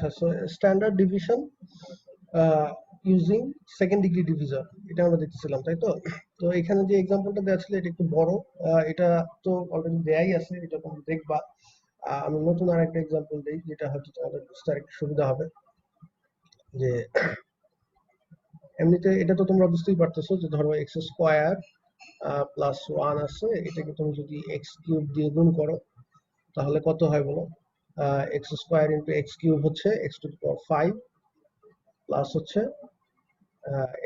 আচ্ছা, so standard division using second degree divisor, এটা আমরা দেখতেছিলাম, তাই তো? তো এখানে যে এক্সাম্পলটা দেওয়া ছিল এটা একটু বড়, এটা তো অলরেডি দেয়াই আছে, এটা তোমরা দেখবা। আমি নতুন আর একটা এক্সাম্পল দিই, যেটা হয়তো তোমাদের বুঝতে আরেকটু সুবিধা হবে। যে এমনিতে এটা তো তোমরা বুঝতেই পারতেছো যে ধরো এক্স স্কোয়ার প্লাস ওয়ান আছে, এটাকে তুমি যদি এক্স কিউব দিয়ে গুণ করো তাহলে কত হয় বলো? X square into x cube হচ্ছে x to the power 5 plus হচ্ছে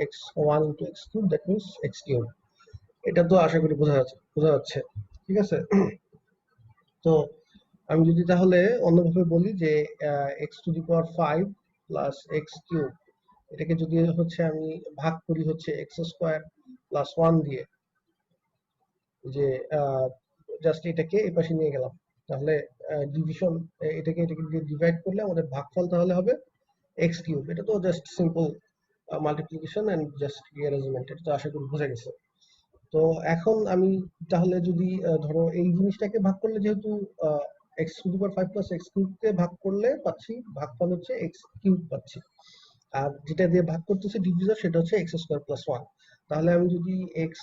x one into x cube, that means x cube. এটা তো আশা করি বোঝা যাচ্ছে, ঠিক আছে? তো আমি যদি তাহলে অন্যভাবে বলি যে x to the power 5 plus x cube, এটাকে যদি হচ্ছে আমি ভাগ করি হচ্ছে এক্স স্কোয়ার প্লাস ওয়ান দিয়ে, যে জাস্ট এটাকে এই পাশে নিয়ে গেলাম, তাহলে ডিভিশন, এটাকে দিয়ে ডিভাইড করলে আমাদের ভাগফল তাহলে হবে এক্স কিউব। এটা তো just simple multiplication and just rearrangement, এটা তো আশা করি বোঝা গেছে। তো এখন আমি তাহলে যদি ধরো এই জিনিসটাকে ভাগ করলে, যেহেতু x to the power 5 plus x কিউবকে ভাগ করলে পাচ্ছি ভাগফল হচ্ছে এক্স কিউব পাচ্ছি, আর যেটা দিয়ে ভাগ করতেছে ডিভিজর সেটা হচ্ছে এক্স স্কোয়ার প্লাস ওয়ান। তাহলে আমি যদি x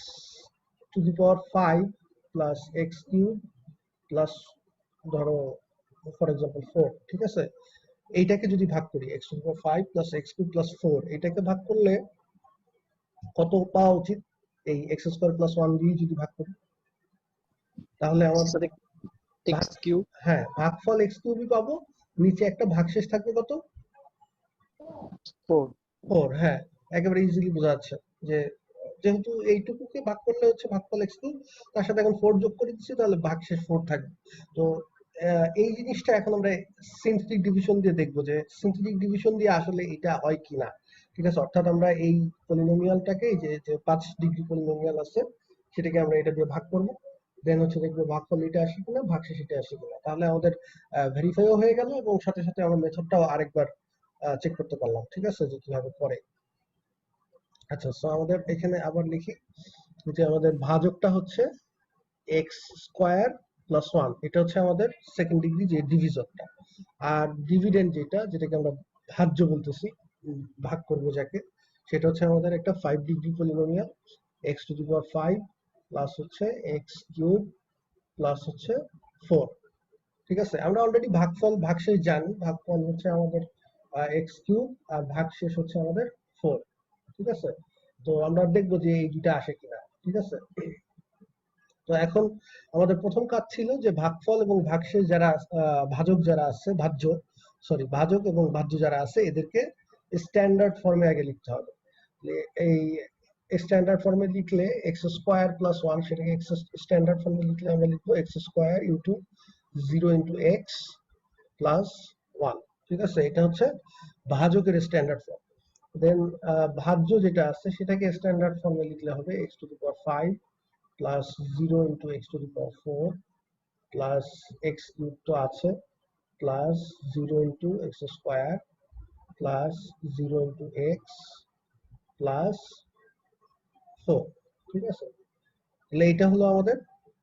to the power 5 plus x cube plus ধরো ফর এক্সাম্পল 4, ঠিক আছে, এইটাকে যদি ভাগ করি x to the power 5 plus x cube plus 4, এটাকে ভাগ করলে কত পাওয়া উচিত? এই এক্স স্কোয়ার প্লাস ওয়ান দিয়ে যদি ভাগ করি তাহলে আমার এক্স কিউব, হ্যাঁ ভাগফল এক্স কিউবই পাবো, নিচে একটা ভাগশেষ থাকবে কত? 4। 4। হ্যাঁ, একেবারে ইজিলি বোঝা যাচ্ছে যে যেহেতু এইটুকুকে ভাগ করলে হচ্ছে ভাগফল এক্স কিউব, তার সাথে এখন 4 যোগ করে দিচ্ছি, তাহলে ভাগশেষ 4 থাকবে। তো এই জিনিসটা এখন আমরা সিনথেটিক ডিভিশন দিয়ে দেখবো যে সিনথেটিক ডিভিশন দিয়ে আসলে এটা হয় কিনা, ঠিক আছে? অর্থাৎ আমরা এই পলিনোমিয়ালটাকে, যে 5 ডিগ্রি পলিনোমিয়াল আছে, সেটাকে আমরা এটা দিয়ে ভাগ করবো, দেন হচ্ছে দেখবো ভাগফল এটা আসে কিনা, ভাগশেষ এটা আসে কিনা। তাহলে আমাদের ভেরিফাইও হয়ে গেল এবং সাথে সাথে আমরা মেথডটাও আরেকবার চেক করতে পারলাম, ঠিক আছে, যে কিভাবে করে। আচ্ছা, সো আমাদের এখানে আবার লিখি যে আমাদের ভাজকটা হচ্ছে এক্স স্কোয়ার প্লাস ওয়ান, এটা হচ্ছে আমাদের সেকেন্ড ডিগ্রি যে ডিভিজনটা। আর ডিভিডেন্ড যেটাকে আমরা ভাজ্য বলতেছি, ভাগ করবো যাকে, সেটা হচ্ছে আমাদের একটা 5 degree polynomial, x to the power 5 plus হচ্ছে এক্স কিউব প্লাস হচ্ছে 4, ঠিক আছে? আমরা অলরেডি ভাগফল ভাগশেষ জানি, ভাগফল হচ্ছে আমাদের এক্স কিউব আর ভাগশেষ হচ্ছে আমাদের 4, ঠিক আছে? তো আমরা দেখবো যে এই দুইটা আসে কিনা, ঠিক আছে? তো এখন আমাদের প্রথম কাজ ছিল যে ভাগফল এবং ভাগশেষ যারা ভাজক যারা আছে, ভাজক এবং ভাজ্য যারা আছে, এদেরকে স্ট্যান্ডার্ড ফর্মে আগে লিখতে হবে। এই স্ট্যান্ডার্ড ফর্মে লিখলে এক্স স্কোয়ার প্লাস ওয়ান, সেটাকে এক্স স্ট্যান্ডার্ড ফর্মে লিখলে আমরা লিখবো x square into 0 into x plus one, ঠিক আছে? এটা হচ্ছে ভাজকের স্ট্যান্ডার্ড ফর্ম। দেন ভাজ্য যেটা আছে সেটাকে স্ট্যান্ডার্ড ফর্মে লিখলে হবে x to the power 5 plus 0 into x to the power 4 plus x cube তো আছে, plus 0 into x square plus 0 into x plus 4, ঠিক আছে? তাহলে এটা হলো আমাদের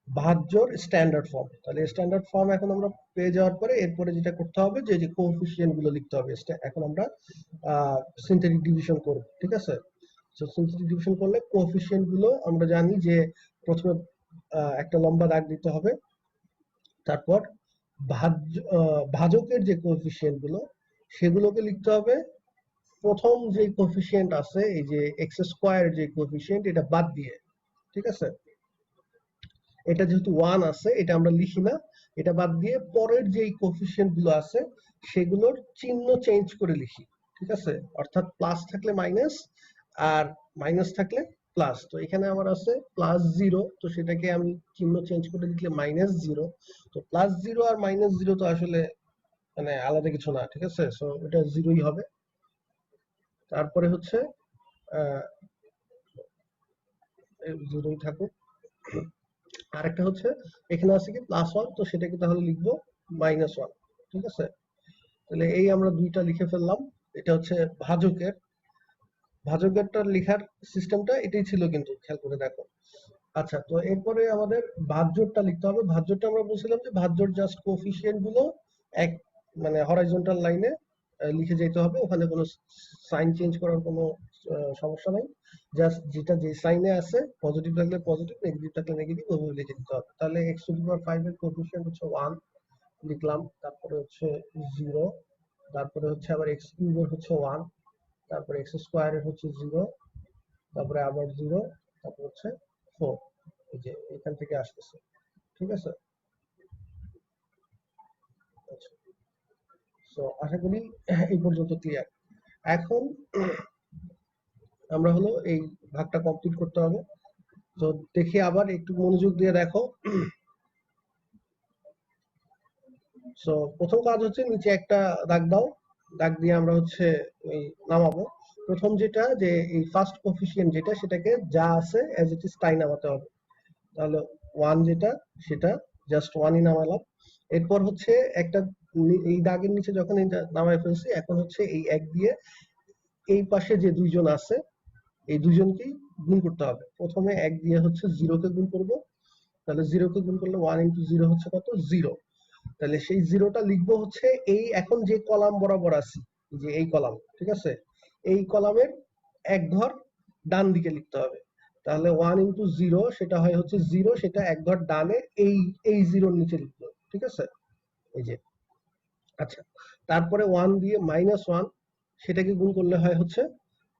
ভাজ্যর স্ট্যান্ডার্ড ফর্ম। তাহলে স্ট্যান্ডার্ড ফর্ম এখন আমরা পেয়ে যাওয়ার পরে এরপরে যেটা করতে হবে যে কোএফিসিয়েন্ট গুলো লিখতে হবে। এখন আমরা সিনথেটিক ডিভিশন করব, ঠিক আছে? সো সিনথেটিক ডিভিশন করলে কোএফিসিয়েন্ট গুলো আমরা জানি যে প্রথমে একটা লম্বা দাগ দিতে হবে, তারপর ভাজকের যে কোএফিসিয়েন্ট গুলো সেগুলোকে লিখতে হবে প্রথম যে কোএফিসিয়েন্ট আছে, এই যে এক্স স্কোয়ার যে কোএফিসিয়েন্ট, এটা বাদ দিয়ে, ঠিক আছে? এটা যেহেতু 1 আছে এটা আমরা লিখি না, এটা বাদ দিয়ে পরের যে কোএফিসিয়েন্ট গুলো আছে সেগুলোর চিহ্ন চেঞ্জ করে লিখি, ঠিক আছে? অর্থাৎ প্লাস থাকলে মাইনাস আর মাইনাস থাকলে প্লাস। তো এখানে আমার আছে প্লাস 0, তো সেটাকে আমি চিহ্ন চেঞ্জ করে লিখলে মাইনাস 0। তো প্লাস 0 আর মাইনাস 0 তো আসলে মানে আলাদা কিছু না, ঠিক আছে? সো এটা 0ই হবে। তারপরে হচ্ছে 0ই থাকুক। আরেকটা হচ্ছে এখানে আছে কি প্লাস 1, তো সেটাকে তাহলে লিখবো মাইনাস 1, ঠিক আছে? তাহলে এই আমরা দুইটা লিখে ফেললাম। এটা হচ্ছে ভাজকেরটা লেখার সিস্টেমটা এটাই ছিল, কিন্তু খেয়াল করে দেখো। আচ্ছা, তো এরপরে আমাদের ভাজ্যটা লিখতে হবে। ভাজ্যটা আমরা বলছিলাম যে ভাজ্যর জাস্ট কোএফিসিয়েন্ট গুলো এক মানে হরাইজন্টাল লাইনে লিখে যেতে হবে, ওখানে কোনো সাইন চেঞ্জ করার কোনো সমস্যা নাই। জাস্ট যেটা যে সাইনে আছে, পজিটিভ থাকলে পজিটিভ, নেগেটিভ থাকলে নেগেটিভ, ওইভাবে লিখে দিতে হবে। তাহলে x⁵ এর কোএফিসিয়েন্ট হচ্ছে 1 লিখলাম, তারপরে হচ্ছে 0, তারপরে হচ্ছে আবার x³ এর হচ্ছে 1, তারপরে x² এর হচ্ছে 0, তারপরে আবার 0, তারপর হচ্ছে 4। এই যে এখান থেকে আসতেছে, ঠিক আছে। আচ্ছা, সো আশা করি এই পর্যন্ত ক্লিয়ার। এখন আমরা হলো এই ভাগটা কমপ্লিট করতে হবে। তো দেখি আবার একটু মনোযোগ দিয়ে দেখো। সো প্রথম কাজ হচ্ছে নিচে একটা দাগ দাও, দাগ দিয়ে আমরা হচ্ছে এই নামাবো। প্রথম যেটা যে এই ফার্স্ট কোফিসিয়েন্ট যেটা, সেটাকে যা আছে অ্যাজ ইট ইজ তাই নামাতে হবে। তাহলে 1 যেটা, সেটা জাস্ট 1ই নামালাম। এরপর হচ্ছে একটা এই দাগের নিচে যখন এটা নামায় ফেলছি, এখন হচ্ছে এই 1 দিয়ে এই পাশে যে দুইজন আছে এই দুজনকেই গুণ করতে হবে। প্রথমে 1 দিয়ে হচ্ছে 0 কে গুণ করব, তাহলে 0 কে গুণ করলে 1 × 0 হচ্ছে কত? 0। তাহলে সেই 0টা লিখবো হচ্ছে এই এখন যে কলাম বরাবর আছে, যে এই কলাম, ঠিক আছে, এই কলামের এক ঘর ডান দিকে লিখতে হবে। তাহলে 1 × 0 সেটা হয় হচ্ছে 0, সেটা এক ঘর ডানে এই 0-র নিচে লিখবো, ঠিক আছে, এই যে। আচ্ছা, তারপরে 1 দিয়ে -1 সেটাকে গুণ করলে হয় হচ্ছে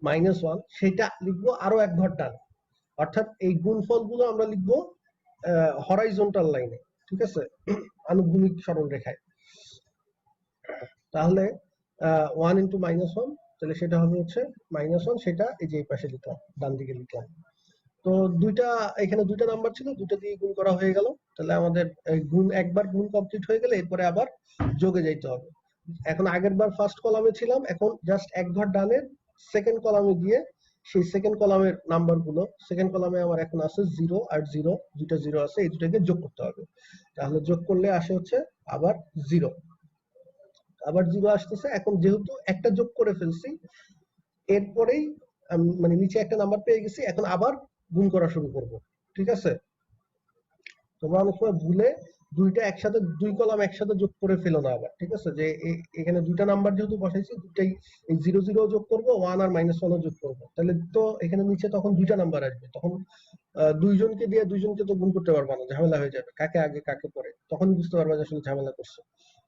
-1, সেটা লিখবো আরো এক ঘর ডান। অর্থাৎ এই গুণফলগুলো আমরা লিখবো হরাইজন্টাল লাইনে, ঠিক আছে, আনুভূমিক সরলরেখায়। তাহলে 1 × -1, তাহলে সেটা হবে হচ্ছে -1, সেটা এই যে এই পাশে লিখলাম, ডান দিকে লিখলাম। তো এখানে দুইটা নাম্বার ছিল, দুটো দিয়ে গুণ করা হয়ে গেল। তাহলে আমাদের একবার গুণ কমপ্লিট হয়ে গেলে এরপরে আবার যোগে যাইতে হবে। এখন আগের বার ফার্স্ট কলামে ছিলাম, এখন জাস্ট এক ঘর ডানের সেকেন্ড কলামে গিয়ে সেই সেকেন্ড কলামের নাম্বার গুলো, সেকেন্ড কলামে আমার এখন আছে 0 আর 0, দুইটা 0 আছে, এই দুটাকে যোগ করতে হবে। তাহলে যোগ করলে আসে হচ্ছে আবার 0, আবার 0 আসতেছে। এখন যেহেতু একটা যোগ করে ফেলছি, এরপরেই মানে নিচে একটা নাম্বার পেয়ে গেছি, এখন আবার গুণ করা শুরু করব, ঠিক আছে। তোমরা অনেক সময় ভুলে দুই কলাম একসাথে যোগ করে ফেলো না আবার, ঠিক আছে, যে এখানে দুইটা নাম্বার যেহেতু বসাইছি, দুটাই এই 0 0 যোগ করব, 1 আর -1 যোগ করব, তাহলে তো এখানে নিচে তখন দুইটা নাম্বার আসবে। তখন দুইজনকে দিয়ে দুইজনকে তো গুণ করতে পারবা না, ঝামেলা হয়ে যাবে, কাকে আগে কাকে পরে, তখন বুঝতে পারবা যে আসলে ঝামেলা করছে।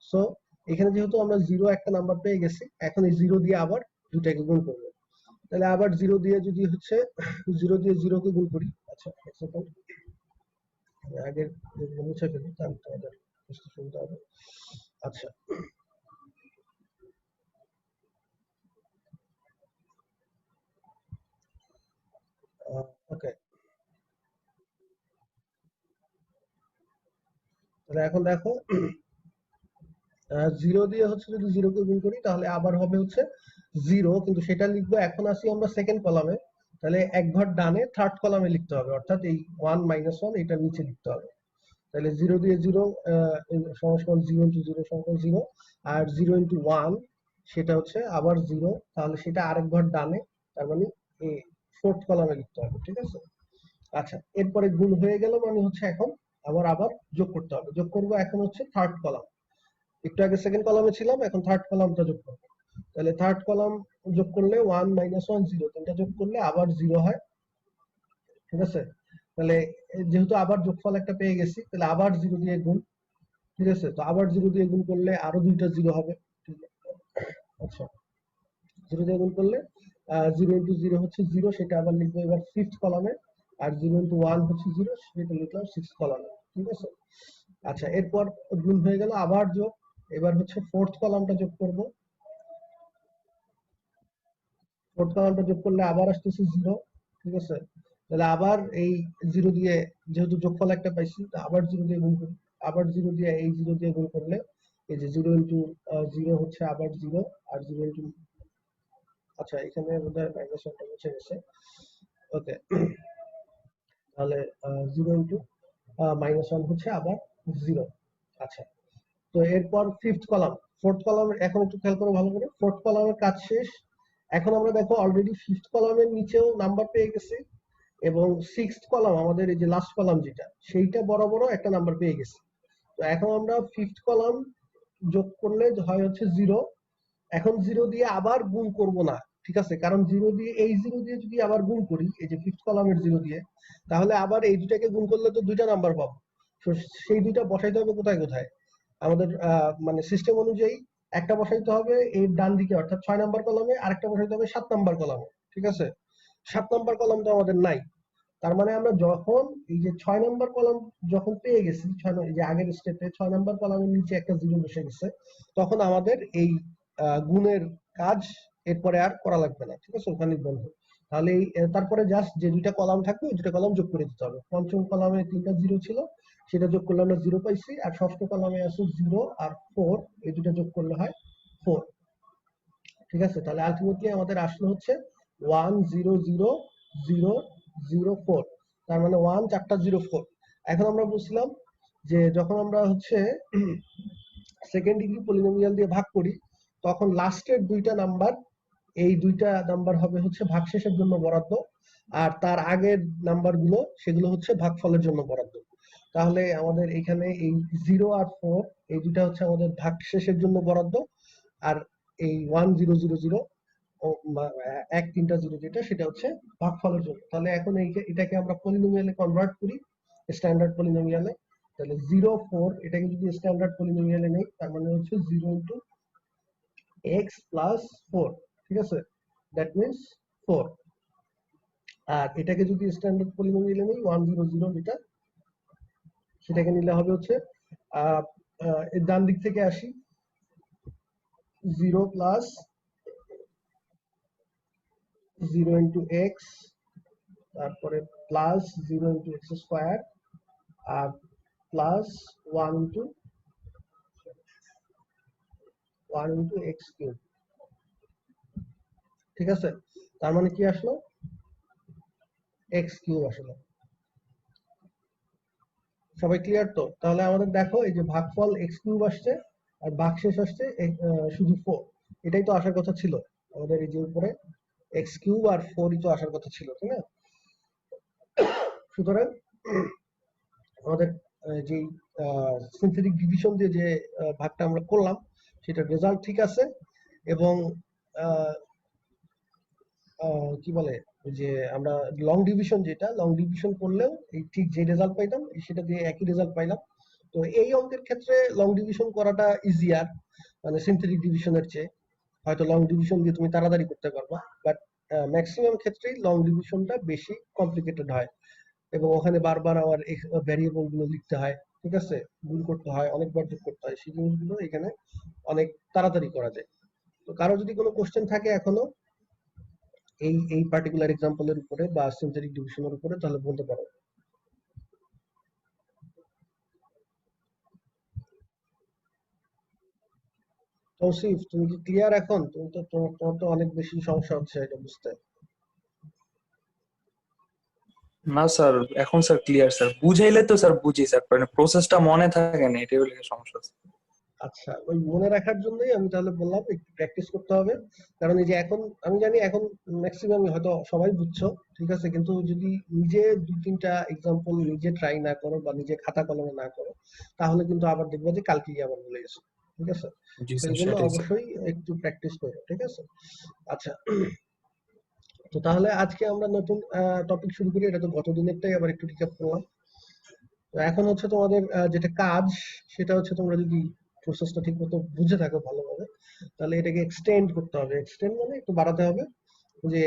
সো এখানে যেহেতু আমরা 0 একটা নাম্বার পেয়ে গেছি, এখন এই 0 দিয়ে আবার দুটাকে গুণ করব। তাহলে আবার 0 দিয়ে যদি হচ্ছে 0 দিয়ে 0 কে গুণ করি। আচ্ছা, এক সেকেন্ড, আগের যেগুলো মুছে ফেলি, তাহলে তোমাদের বুঝতে সুবিধা হবে। আচ্ছা, ওকে, তাহলে এখন দেখো 0 দিয়ে হচ্ছে যদি 0 কে গুণ করি, তাহলে আবার হবে হচ্ছে 0, কিন্তু সেটা লিখবো, এখন আসি আমরা সেকেন্ড কলামে, তাহলে এক ঘর ডানে থার্ড কলামে লিখতে হবে, অর্থাৎ এই 1 -1 এটা নিচে লিখতে হবে। তাহলে 0 দিয়ে 0 সমান 0 × 0 সমান 0, আর 0 × 1 সেটা হচ্ছে আবার 0, তাহলে সেটা আরেক ঘর ডানে, তার মানে এই ফোর্থ কলামে লিখতে হবে, ঠিক আছে। আচ্ছা, এরপরে গুণ হয়ে গেল, মানে হচ্ছে এখন আবার যোগ করতে হবে। যোগ করব এখন হচ্ছে থার্ড কলাম, একটু আগে সেকেন্ড কলামে ছিলাম, এখন থার্ড কলামটা যোগ করব। তাহলে থার্ড কলাম যোগ করলে 1 -1 0, তিনটা যোগ করলে আবার 0 হয়, ঠিক আছে। তাহলে যেহেতু আবার যোগফল একটা পেয়ে গেছি, তাহলে আবার 0 দিয়ে গুণ, ঠিক আছে। তো আবার 0 দিয়ে গুণ করলে আরো দুইটা 0 হবে, ঠিক আছে। আচ্ছা, 0 দিয়ে গুণ করলে 0 × 0 হচ্ছে 0, সেটা আবার লিখবো এবার ফিফথ কলামে, আর 0 × 1 হচ্ছে 0, সেটা লিখলাম সিক্স কলামে, ঠিক আছে। আচ্ছা, এরপর গুণ হয়ে গেল, আবার যোগ, এবার হচ্ছে ফোর্থ কলামটা যোগ করব। ফোর্থ কলামটা যোগ করলে আবার আসতেছে 0, ঠিক আছে। তাহলে আবার এই 0 দিয়ে, যেহেতু যোগফল একটা পাইছি, আবার 0 দিয়ে গুণ করি। আবার 0 দিয়ে এই 0 দিয়ে গুণ করলে এই যে 0 × 0 হচ্ছে আবার 0, আর 0 × আচ্ছা, এখানে বোধহয় মাইনাসটা মুছে গেছে, ওকে। তাহলে 0 × -1 হচ্ছে আবার 0। আচ্ছা, তো এরপর ফিফথ কলাম, ফোর্থ কলাম, এখন একটু খেয়াল করো ভালো করে, ফোর্থ কলামের কাজ শেষ। এখন আমরা দেখো অলরেডি ফিফথ কলামের নিচেও নাম্বার পেয়ে গেছি, এবং সিক্সথ কলাম, আমাদের এই যে লাস্ট কলাম যেটা, সেইটা বরাবরও একটা নাম্বার পেয়ে গেছি। তো এখন আমরা ফিফথ কলাম যোগ করলে হয় হচ্ছে 0, এখন 0 দিয়ে আবার গুণ করব না, ঠিক আছে? কারণ 0 দিয়ে এই 0 দিয়ে যদি আবার গুণ করি, এই যে ফিফথ কলামের 0 দিয়ে, তাহলে আবার এই দুটাকে গুণ করলে তো দুইটা নাম্বার পাবো। তো সেই দুইটা বসাইতে হবে কোথায় কোথায়? আমাদের মানে সিস্টেম অনুযায়ী একটা বসাইতে হবে এর ডান দিকে অর্থাৎ 6 নাম্বার কলামে, আরেকটা বসাইতে হবে 7 নাম্বার কলামে, ঠিক আছে? 7 নাম্বার কলাম তো আমাদের নাই। তার মানে আমরা যখন এই যে 6 নাম্বার কলাম যখন পেয়ে গেছি, এই যে আগের স্টেপে 6 নাম্বার কলামের নিচে একটা 0 বসে গেছে, তখন আমাদের এই গুণের কাজ এরপরে আর করা লাগবে না, ঠিক আছে? ওখানে বন্ধ। তাহলে তারপরে জাস্ট যে দুইটা কলাম থাকবে ওই দুইটা কলাম যোগ করে দিতে হবে। পঞ্চম কলামে 3টা 0 ছিল, সেটা যোগ করলে আমরা 0 পাইছি। আর ষষ্ঠ কলামে আছে 0 আর 4, এই দুটো যোগ করলে হয় 4, ঠিক আছে? তাহলে আলটিমেটলি আমাদের আসলে হচ্ছে 1 0 0 0 0 4, তার মানে 1 4টা 0 4। এখন আমরা বুঝলাম যে যখন আমরা হচ্ছে সেকেন্ড ডিগ্রি পলিনোমিয়াল দিয়ে ভাগ করি, তখন লাস্টের দুইটা নাম্বার, এই দুইটা নাম্বার হবে হচ্ছে ভাগশেষের জন্য বরাদ্দ, আর তার আগের নাম্বারগুলো সেগুলো হচ্ছে ভাগফলের জন্য বরাদ্দ। তাহলে আমাদের এখানে এই 0 আর 4 এই দুইটা হচ্ছে আমাদের ভাগশেষের জন্য বরাদ্দ, আর এই 1 0 0 0 এক 3টা 0 যেটা সেটা হচ্ছে ভাগফলের জন্য। তাহলে এখন এটাকে আমরা পলিনোমিয়ালে কনভার্ট করি, স্ট্যান্ডার্ড পলিনোমিয়ালে। তাহলে 0 4 এটাকে যদি স্ট্যান্ডার্ড পলিনোমিয়ালে নেই, তার মানে হচ্ছে 0 ইন্টু x প্লাস 4, ঠিক আছে? That means 4। আর এটাকে যদি স্ট্যান্ডার্ড পলিনোমিয়ালে নেই 1 0 0 যেটা, সেটাকে নিলে হবে হচ্ছে এর ডান দিক থেকে আসি, 0 প্লাস 0 ইন্টু এক্স, তারপরে প্লাস 0 ইন্টু এক্স স্কোয়ার, আর প্লাস 1 ইন্টু এক্স কিউব, ঠিক আছে? তার মানে কি আসলো? এক্স কিউব আসলো। সবাই ক্লিয়ার তো? তাহলে আমাদের দেখো এই যে ভাগফল এক্স কিউব আসছে, আর ভাগশেষ আসছে শুধু 4। এটাই তো আসার কথা ছিল আমাদের, এই যে উপরে এক্স কিউব আর 4ই তো আসার কথা ছিল, তাই না? সুতরাং আমাদের যে সিনথেটিক ডিভিশন দিয়ে যে ভাগটা আমরা করলাম, সেটার রেজাল্ট ঠিক আছে। এবং কি বলে যে আমরা লং ডিভিশন, যেটা লং ডিভিশন করলেও এই ঠিক যে রেজাল্ট পাইতাম সেটা দিয়ে একই রেজাল্ট পাইলাম। তো এই অঙ্কের ক্ষেত্রে লং ডিভিশন করাটা ইজিয়ার, মানে সিনথেটিক ডিভিশনের চেয়ে। হয়তো লং ডিভিশন দিয়ে তুমি তাড়াতাড়ি করতে পারবা, বাট ম্যাক্সিমাম ক্ষেত্রেই লং ডিভিশনটা বেশি কমপ্লিকেটেড হয়, এবং ওখানে বারবার আমার ভ্যারিয়েবল গুলো লিখতে হয়, ঠিক আছে? গুণ করতে হয়, অনেকবার যোগ করতে হয়, সেই জিনিসগুলো এখানে অনেক তাড়াতাড়ি করা যায়। তো কারো যদি কোনো কোশ্চেন থাকে এখনো এই পার্টিকুলার এক্সাম্পলের উপরে বা সিনথেটিক ডিভিশনের উপরে, তাহলে বলতে পারো। তৌসিফ, তুমি কি ক্লিয়ার এখন? তুমি তো তোমার তো অনেক বেশি সমস্যা হচ্ছে এটা বুঝতে। না স্যার, এখন স্যার ক্লিয়ার স্যার, বুঝাইলে তো স্যার বুঝি স্যার, মানে প্রসেসটা মনে থাকে না, এটাই হলো সমস্যা স্যার। আচ্ছা, ওই মনে রাখার জন্যই আমি তাহলে বললাম একটু প্র্যাকটিস করতে হবে। কারণ এই যে এখন আমি জানি এখন ম্যাক্সিমাম হয়তো সবাই বুঝছো, ঠিক আছে? কিন্তু যদি নিজে 2-3টা এক্সাম্পল নিজে ট্রাই না করো বা নিজে খাতা কলমে না করো, তাহলে কিন্তু আবার দেখবো যে কালকেই আবার ভুলে গেছো, ঠিক আছে? জি তো স্যার, এই জন্য সেটাই স্যার। অবশ্যই একটু প্র্যাকটিস করো, ঠিক আছে? আচ্ছা, তো তাহলে আজকে আমরা নতুন টপিক শুরু করি। এটা তো গত দিনেরটাই আবার একটু রিক্যাপ করলাম। তো এখন হচ্ছে তোমাদের যেটা কাজ, সেটা হচ্ছে তোমরা যদি প্রসেসটা ঠিক মতো বুঝে থাকো ভালোভাবে, তাহলে এটাকে এক্সটেন্ড করতে হবে। এক্সটেন্ড মানে একটু বাড়াতে হবে। যে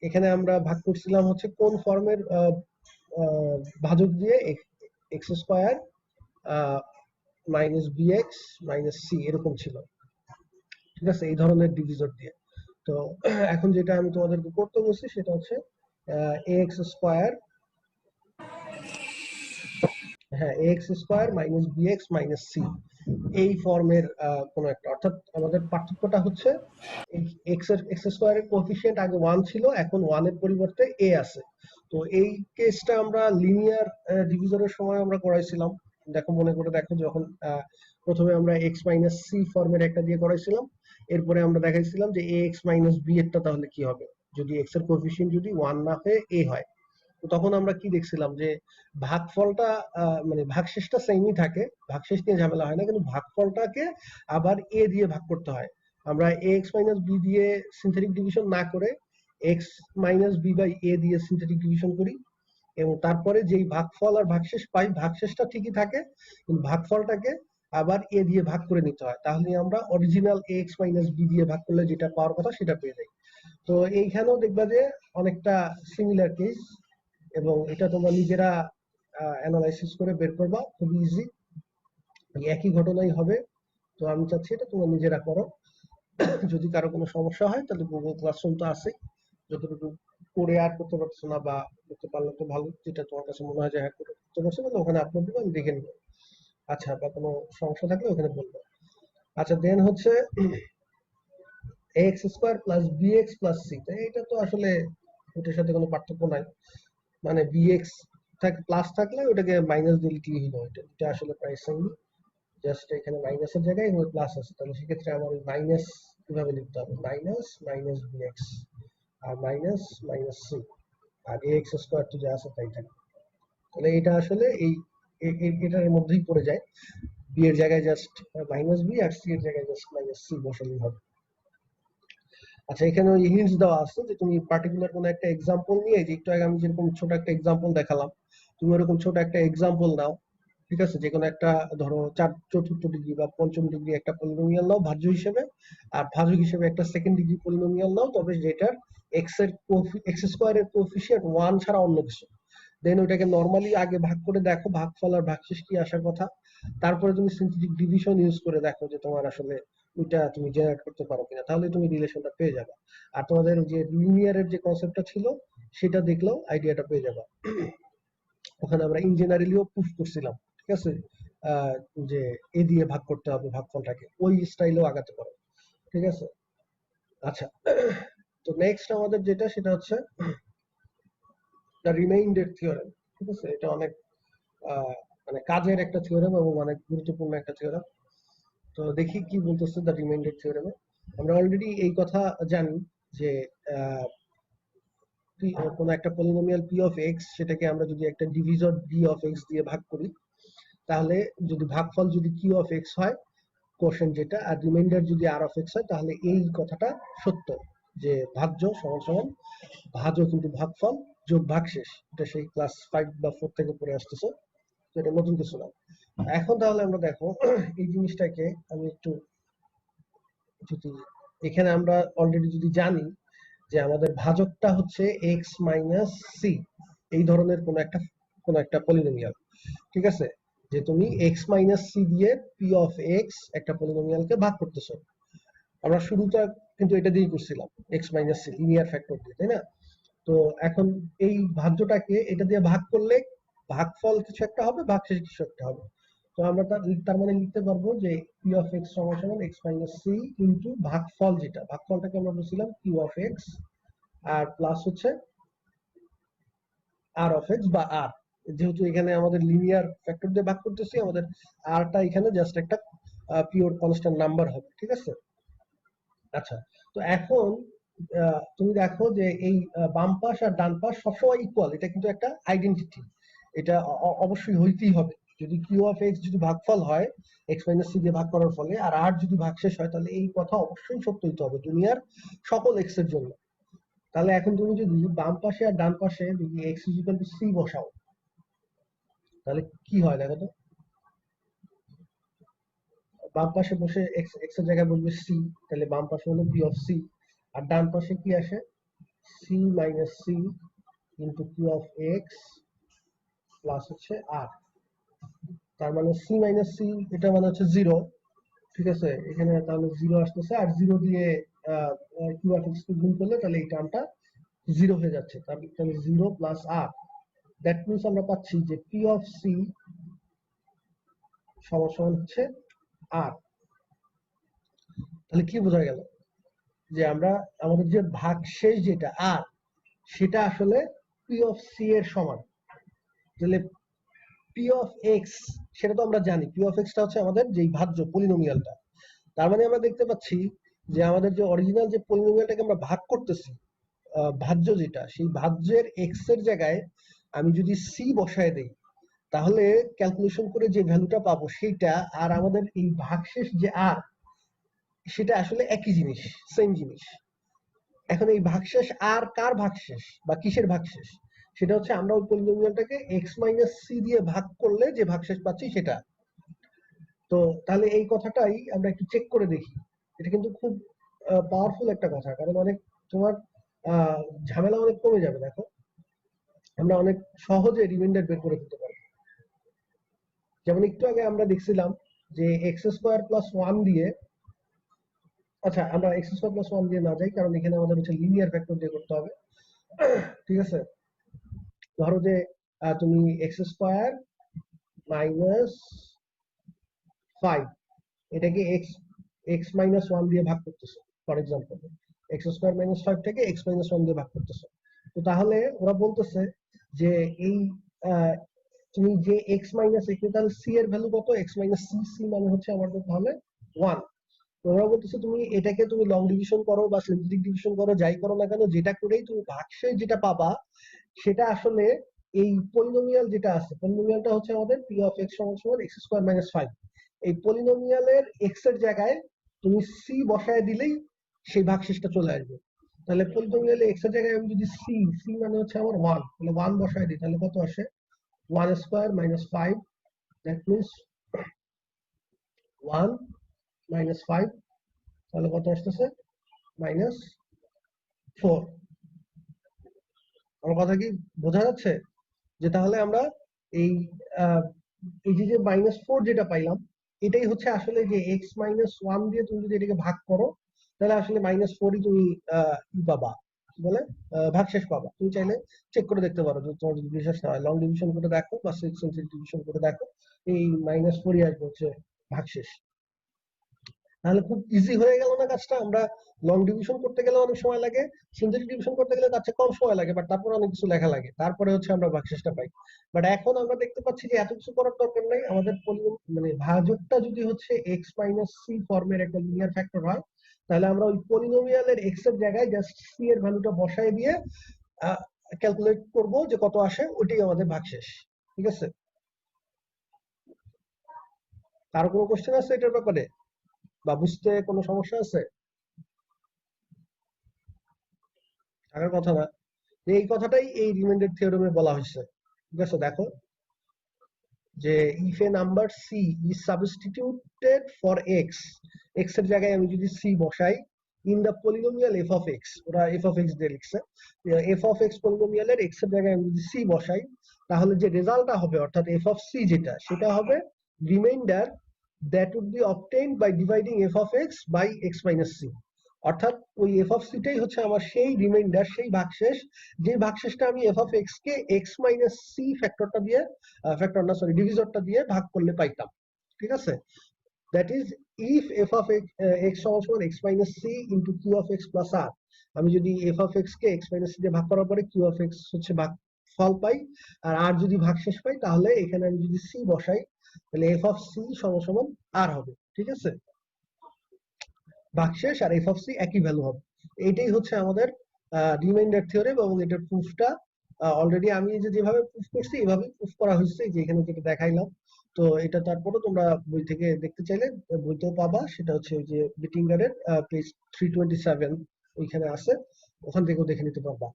এখানে আমরা ভাগ করছিলাম হচ্ছে কোন ফর্মের ভাজক দিয়ে, x square minus b x minus c, এরকম ছিল, ঠিক আছে? এই ধরনের ডিভিজর দিয়ে। তো এখন যেটা আমি তোমাদেরকে করতে বলছি সেটা হচ্ছে এ এক্স স্কোয়ার, হ্যাঁ, x square minus b x minus c, এই ফর্মের কোন একটা। অর্থাৎ আমাদের পার্থক্যটা হচ্ছে এক্স স্কোয়ারের কোএফিসিয়েন্ট আগে 1 ছিল, এখন 1 এর পরিবর্তে এ আছে। তো এই কেসটা আমরা লিনিয়ার ডিভিজনের সময় আমরা করাইছিলাম। দেখো, মনে করে দেখো, যখন প্রথমে আমরা এক্স মাইনাস সি ফর্মের একটা দিয়ে করাইছিলাম, এরপরে আমরা দেখাইছিলাম যে এ এক্স মাইনাস বি এরটা তাহলে কি হবে যদি এক্স এর কোএফিসিয়েন্ট যদি 1 না হয়ে এ হয়। তো তখন আমরা কি দেখছিলাম যে ভাগফলটা মানে ভাগশেষটা সেমই থাকে, ভাগশেষ নিয়ে ঝামেলা হয় না, কিন্তু ভাগফলটাকে আবার এ দিয়ে ভাগ করতে হয়। আমরা ax মাইনাস b দিয়ে সিনথেটিক ডিভিশন না করে x minus b by a দিয়ে সিনথেটিক ডিভিশন করি, এবং তারপরে যেই ভাগফল আর ভাগশেষ পাই, ভাগশেষটা ঠিকই থাকে কিন্তু ভাগফলটাকে আবার a দিয়ে ভাগ করে নিতে হয়, তাহলে আমরা অরিজিনাল ax মাইনাস b দিয়ে ভাগ করলে যেটা পাওয়ার কথা সেটা পেয়ে যাই। তো এইখানেও দেখবা যে অনেকটা সিমিলার কেস, এবং এটা তোমরা নিজেরা অ্যানালাইসিস করে বের করবা, খুব ইজি, একই ঘটনাই হবে। তো আমি চাচ্ছি এটা তোমরা নিজেরা করো। যদি কারো কোনো সমস্যা হয় তাহলে গুগল ক্লাসরুম তো আছে, যতটুকু করে আর করতে পারছো না বা করতে পারলে তো ভালো, যেটা তোমার কাছে মনে হয় যে হ্যাঁ করতে পারছো তাহলে ওখানে আপলোড দিবো, আমি দেখে নিবো। আচ্ছা, বা কোনো সমস্যা থাকলে ওখানে বলবো। আচ্ছা, দেন হচ্ছে ax square plus bx plus c, তো এটা তো আসলে ওটার সাথে কোনো পার্থক্য নাই, মানে bx প্লাস থাকলে ওটাকে মাইনাস দিলে কি হলো, এটা আসলে প্রায় সেম, জাস্ট এখানে মাইনাসের জায়গায় এখানে প্লাস আছে, তাহলে সেক্ষেত্রে আমার মাইনাস কিভাবে লিখতে হবে, মাইনাস মাইনাস বিএক্স আর মাইনাস মাইনাস সি, আর এক্স স্কোয়ার তো যা আছে তাই থাকে। তাহলে এটা আসলে এই এটার মধ্যেই পড়ে যায়, বি এর জায়গায় জাস্ট মাইনাস বি আর সি এর জায়গায় জাস্ট মাইনাস সি বসালেই হবে। আচ্ছা, এখানে ওই হিন্টস দেওয়া আছে যে তুমি পার্টিকুলার কোনো একটা এক্সাম্পল নিয়ে, যে একটু আগে আমি যেরকম ছোট একটা এক্সাম্পল দেখালাম, তুমি ওরকম ছোট একটা এক্সাম্পল নাও, ঠিক আছে, যে কোনো একটা ধরো চতুর্থ ডিগ্রি বা পঞ্চম ডিগ্রি একটা পলিনোমিয়াল নাও ভাজ্য হিসেবে, আর ভাজক হিসেবে একটা সেকেন্ড ডিগ্রি পলিনোমিয়াল নাও, তবে যেটার এক্স স্কোয়ারের কোএফিসিয়েন্ট 1 ছাড়া অন্য কিছু। দেন ওইটাকে নরমালি আগে ভাগ করে দেখো ভাগফল আর ভাগশেষ কি আসার কথা, তারপরে তুমি সিনথেটিক ডিভিশন ইউজ করে দেখো যে তোমার আসলে ওইটা তুমি জেনারেট করতে পারো কিনা, তাহলে তুমি রিলেশনটা পেয়ে যাবে। আর তোমাদের যে লিনিয়ারের যে কনসেপ্টটা ছিল সেটা দেখলেও আইডিয়াটা পেয়ে যাবে। ওখানে আমরা ইন জেনারেলিও প্রুফ করছিলাম, ঠিক আছে, আহ, যে এ দিয়ে ভাগ করতে হবে ভাগফলটাকে, ওই স্টাইলেও আগাতে পারো, ঠিক আছে। আচ্ছা, তো নেক্সট আমাদের যেটা সেটা হচ্ছে দ্য রিমাইন্ডার থিওরেম, ঠিক আছে, এটা অনেক মানে কাজের একটা থিওরেম এবং অনেক গুরুত্বপূর্ণ একটা থিওরেম। তো দেখি কি বলতেছে দ্য রিমাইন্ডার থিওরেমে। আমরা অলরেডি এই কথা জানি যে কোন একটা পলিনোমিয়াল পি অফ এক্স, সেটাকে আমরা যদি একটা ডিভিজর ডি অফ এক্স দিয়ে ভাগ করি, তাহলে যদি ভাগফল যদি কিউ অফ এক্স হয় কোশেন্ট যেটা, আর রিমাইন্ডার যদি আর অফ এক্স হয়, তাহলে এই কথাটা সত্য যে ভাজ্য সমান সমান ভাজ্য কিন্তু ভাগফল যোগ ভাগশেষ। এটা সেই ক্লাস 5 বা 4 থেকে পড়ে আসতেছে, তো এটা নতুন কিছু না। এখন তাহলে আমরা দেখো এই জিনিসটাকে আমি একটু, যদি এখানে আমরা অলরেডি যদি জানি যে আমাদের ভাজকটা হচ্ছে এক্স মাইনাস সি, এই ধরনের কোন একটা পলিনোমিয়াল, ঠিক আছে, যে তুমি এক্স মাইনাস সি দিয়ে পি অফ এক্স একটা পলিনোমিয়ালকে ভাগ করতেছো। আমরা শুরুটা কিন্তু এটা দিয়েই করছিলাম, x minus c linear factor দিয়ে, তাই না? তো এখন এই ভাজ্যটাকে এটা দিয়ে ভাগ করলে ভাগফল কিছু একটা হবে, ভাগশেষ কিছু একটা হবে। তো আমরা তার মানে লিখতে পারবো যে পি অফ এক্স সমান সমান এক্স মাইনাস সি ইন্টু ভাগফল, যেটা ভাগফলটাকে আমরা বলছিলাম কিউ অফ এক্স, আর প্লাস হচ্ছে আর অফ এক্স বা আর, যেহেতু এখানে আমাদের লিনিয়ার ফ্যাক্টর দিয়ে ভাগ করতেছি, আমাদের আরটা এখানে জাস্ট একটা পিওর কনস্ট্যান্ট নাম্বার হবে, ঠিক আছে। আচ্ছা, তো এখন তুমি দেখো যে এই বাম পাশ আর ডান পাশ সবসময় ইকুয়াল, এটা কিন্তু একটা আইডেন্টিটি, এটা অবশ্যই হইতেই হবে। যদি কিউ অফ এক্স যদি ভাগফল হয় এক্স মাইনাস সি দিয়ে ভাগ করার ফলে, আর আর যদি ভাগশেষ হয়, তাহলে এই কথা অবশ্যই সত্য হইতে হবে দুনিয়ার সকল এক্স এর জন্য। তাহলে এখন তুমি যদি বাম পাশে আর ডান পাশে যদি এক্স ইকুয়াল টু সি বসাও, তাহলে কি হয় দেখো তো। বাম পাশে বসে এক্স এক্স এর জায়গায় বসবে সি, তাহলে বাম পাশে হলো পি অফ সি, আর ডান পাশে কি আসে, c minus c into q of x plus হচ্ছে আর। তার মানে সি মাইনাস সি, এটা মানে হচ্ছে জিরো, ঠিক আছে, এখানে তাহলে জিরো আসতেছে, আর জিরো দিয়ে কিউ অফ এক্স কে গুণ করলে তাহলে এই টার্মটা জিরো হয়ে যাচ্ছে, তাহলে zero plus r, that means আমরা পাচ্ছি যে পি অফ সি সমান সমান হচ্ছে আর। তাহলে কি বোঝা গেল, যে আমরা আমাদের যে ভাগশেষ যেটা আর, সেটা আসলে পি অফ সি এর সমান। তাহলে পি অফ এক্স, সেটা তো আমরা জানি পি অফ এক্সটা হচ্ছে আমাদের যেই ভাজ্য পলিনোমিয়ালটা, তার মানে আমরা দেখতে পাচ্ছি যে আমাদের যে অরিজিনাল যে পলিনোমিয়ালটাকে আমরা ভাগ করতেছি, ভাজ্য যেটা, সেই ভাজ্যের এক্স এর জায়গায় আমি যদি সি বসায় দেই, তাহলে ক্যালকুলেশন করে যে ভ্যালুটা পাবো সেইটা, আর আমাদের এই ভাগশেষ যে আর, সেটা আসলে একই জিনিস, সেম জিনিস। এখন এই ভাগশেষ আর কার ভাগশেষ বা কিসের ভাগশেষ? সেটা হচ্ছে আমরা ওই পলিনোমিয়ালটাকে x মাইনাস সি দিয়ে ভাগ করলে যে ভাগশেষ পাচ্ছি সেটা। তো তাহলে এই কথাটাই আমরা একটু চেক করে দেখি। এটা কিন্তু খুব পাওয়ারফুল একটা কথা, কারণ অনেক তোমার ঝামেলা অনেক কমে যাবে। দেখো আমরা অনেক সহজে রিমাইন্ডার বের করে ফেলতে পারবো। যেমন একটু আগে আমরা দেখছিলাম যে এক্স স্কোয়ার প্লাস ওয়ান দিয়ে, আচ্ছা আমরা এক্স স্কোয়ার প্লাস ওয়ান দিয়ে না যাই, কারণ এখানে আমাদের হচ্ছে লিনিয়ার ফ্যাক্টর দিয়ে করতে হবে। ঠিক আছে, ধরো যে তুমি এক্স স্কোয়ার মাইনাস ফাইভ এটাকে এক্স এক্স মাইনাস ওয়ান দিয়ে ভাগ করতেছো, for example x square minus five থেকে এক্স মাইনাস ওয়ান দিয়ে ভাগ করতেছো। তো তাহলে ওরা বলতেছে যে এই আহ, তুমি যে এক্স মাইনাস এক্স, তাহলে সি এর ভ্যালু কত? এক্স মাইনাস সি, সি মানে হচ্ছে আমাদের তাহলে ওয়ান। ওরা বলতেছে তুমি এটাকে তুমি লং ডিভিশন করো বা সিম্পলিক ডিভিশন করো, যাই করো না কেন, যেটা করেই তুমি ভাগশেষ যেটা পাবা সেটা আসলে এই পলিনোমিয়াল যেটা আছে, পলিনোমিয়ালটা হচ্ছে আমাদের পি অফ এক্স সমান সমান এক্স স্কোয়ার মাইনাস ফাইভ। এই পলিনোমিয়ালের এক্স এর জায়গায় তুমি সি বসায় দিলেই সেই ভাগশেষটা চলে আসবে। তাহলে পলিনোমিয়ালে এক্স এর জায়গায় আমি যদি সি, সি মানে হচ্ছে আমার ওয়ান, তাহলে ওয়ান বসায় দিই, তাহলে কত আসে? One square minus five, that means one minus five, তাহলে কত আসতেছে? Minus four. আমার কথা কি বোঝা যাচ্ছে? যে তাহলে আমরা এই এই যে মাইনাস ফোর যেটা পাইলাম, এটাই হচ্ছে আসলে যে এক্স মাইনাস ওয়ান দিয়ে তুমি যদি এটাকে ভাগ করো, তাহলে আসলে মাইনাস ফোরই তুমি পাবা, কি বলে, ভাগশেষ পাবা। তুমি চাইলে চেক করে দেখতে পারো, যদি তোমার যদি বিশ্বাস না হয় লং ডিভিশন করে দেখো বা সিক্স ডিভিশন করে দেখো, এই মাইনাস ফোরই আসবে হচ্ছে ভাগশেষ। তাহলে খুব ইজি হয়ে গেল না কাজটা? আমরা লং ডিভিশন করতে গেলে অনেক সময় লাগে, সিনথেটিক ডিভিশন করতে গেলে তার চেয়ে কম সময় লাগে, বাট তারপরে অনেক কিছু লেখা লাগে, তারপরে হচ্ছে আমরা ভাগশেষটা পাই। বাট এখন আমরা দেখতে পাচ্ছি যে এত কিছু করার দরকার নাই। আমাদের মানে ভাজকটা যদি হচ্ছে এক্স মাইনাস সি ফর্মের একটা লিনিয়ার ফ্যাক্টর হয়, তাহলে আমরা ওই পলিনোমিয়ালের এক্স এর জায়গায় জাস্ট সি এর ভ্যালুটা বসায় দিয়ে ক্যালকুলেট করব যে কত আসে, ওইটাই আমাদের ভাগশেষ। ঠিক আছে? কারো কোনো কোশ্চেন আছে এটার ব্যাপারে বা বুঝতে কোনো সমস্যা আছে? থাকার কথা না। এই কথাটাই এই রিমাইন্ডার থিওরেমে বলা হয়েছে। ঠিক আছে, দেখো যে if a number c is substituted for x, x এর জায়গায় আমি যদি সি বসাই, in the polynomial f of x, ওরা এফ অফ এক্স দিয়ে লিখছে, এফ অফ এক্স পলিনোমিয়ালের এক্স এর জায়গায় আমি যদি সি বসাই, তাহলে যে রেজাল্টটা হবে অর্থাৎ এফ অফ সি যেটা, সেটা হবে remainder that would be obtained by dividing f of x by x minus c. অর্থাৎ ওই এফ অফ সিটাই হচ্ছে আমার সেই রিমাইন্ডার, সেই ভাগশেষ, যে ভাগশেষটা আমি এফ অফ এক্স কে এক্স মাইনাস সি ফ্যাক্টরটা দিয়ে, ফ্যাক্টর না সরি ডিভিজরটা দিয়ে ভাগ করলে পাইতাম। ঠিক আছে? That is if f of x সমান সমান x minus c into q of x plus r. আমি যদি এফ অফ এক্স কে এক্স মাইনাস সি দিয়ে ভাগ করার পরে কিউ অফ এক্স হচ্ছে ভাগ ফল পাই, আর আর যদি ভাগশেষ পাই, তাহলে এখানে আমি যদি সি বসাই, তাহলে এফ অফ সি সমান সমান আর হবে। ঠিক আছে? ভাগশেষ আর এফ অফ সি একই ভ্যালু হবে। এইটাই হচ্ছে আমাদের রিমাইন্ডার থিওরেম, এবং এটার প্রুফটা অলরেডি আমি যে যেভাবে প্রুফ করছি এভাবে প্রুফ করা হয়েছে, যে এখানে যেটা দেখাইলাম। তো এটা তারপরে তোমরা বই থেকে দেখতে চাইলে বইতেও পাবা, সেটা হচ্ছে ওই যে বিটিঙ্গারের পেজ 327 ওইখানে আছে, ওখান থেকেও দেখে নিতে পারবা।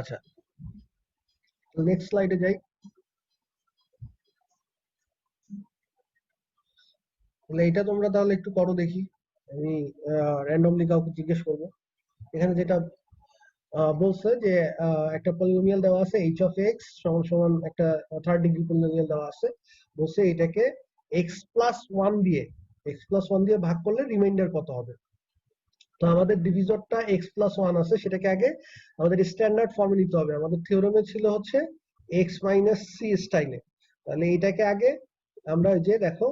আচ্ছা, নেক্সট স্লাইডে যাই। তাহলে এটা তোমরা তাহলে একটু করো দেখি, আমি র্যান্ডমলি কাউকে জিজ্ঞেস করবো। এখানে যেটা বলছে যে একটা পলিনোমিয়াল দেওয়া আছে এইচ অফ এক্স সমান সমান একটা থার্ড ডিগ্রি পলিনোমিয়াল দেওয়া আছে, বলছে এটাকে এক্স প্লাস ওয়ান দিয়ে ভাগ করলে রিমাইন্ডার কত হবে। তো আমাদের ডিভিজরটা এক্স প্লাস ওয়ান আছে, সেটাকে আগে আমাদের স্ট্যান্ডার্ড ফর্মে নিতে হবে। আমাদের থিওরেমে ছিল হচ্ছে এক্স মাইনাস সি স্টাইলে। তাহলে এটাকে আগে আমরা ওই যে দেখো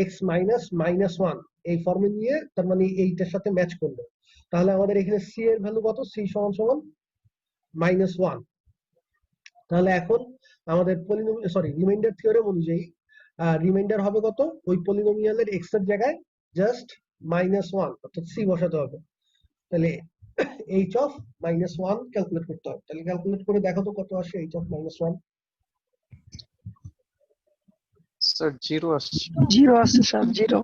এক্স মাইনাস মাইনাস ওয়ান এই ফর্মে নিয়ে, তার মানে এইটার সাথে ম্যাচ করলো, তাহলে আমাদের এখানে সি এর ভ্যালু কত? সি সমান সমান মাইনাস ওয়ান। তাহলে এখন আমাদের পলিনোমিয়াল সরি রিমাইন্ডার থিওরেম অনুযায়ী রিমাইন্ডার হবে কত? ওই পলিনোমিয়ালের এক্স এর জায়গায় জাস্ট মাইনাস ওয়ান অর্থাৎ সি বসাতে হবে। তাহলে H of minus one calculate করতে হবে। তাহলে ক্যালকুলেট করে দেখো তো কত আসে H of minus one. Sir zero আসছে। জিরো আছে স্যার, জিরো।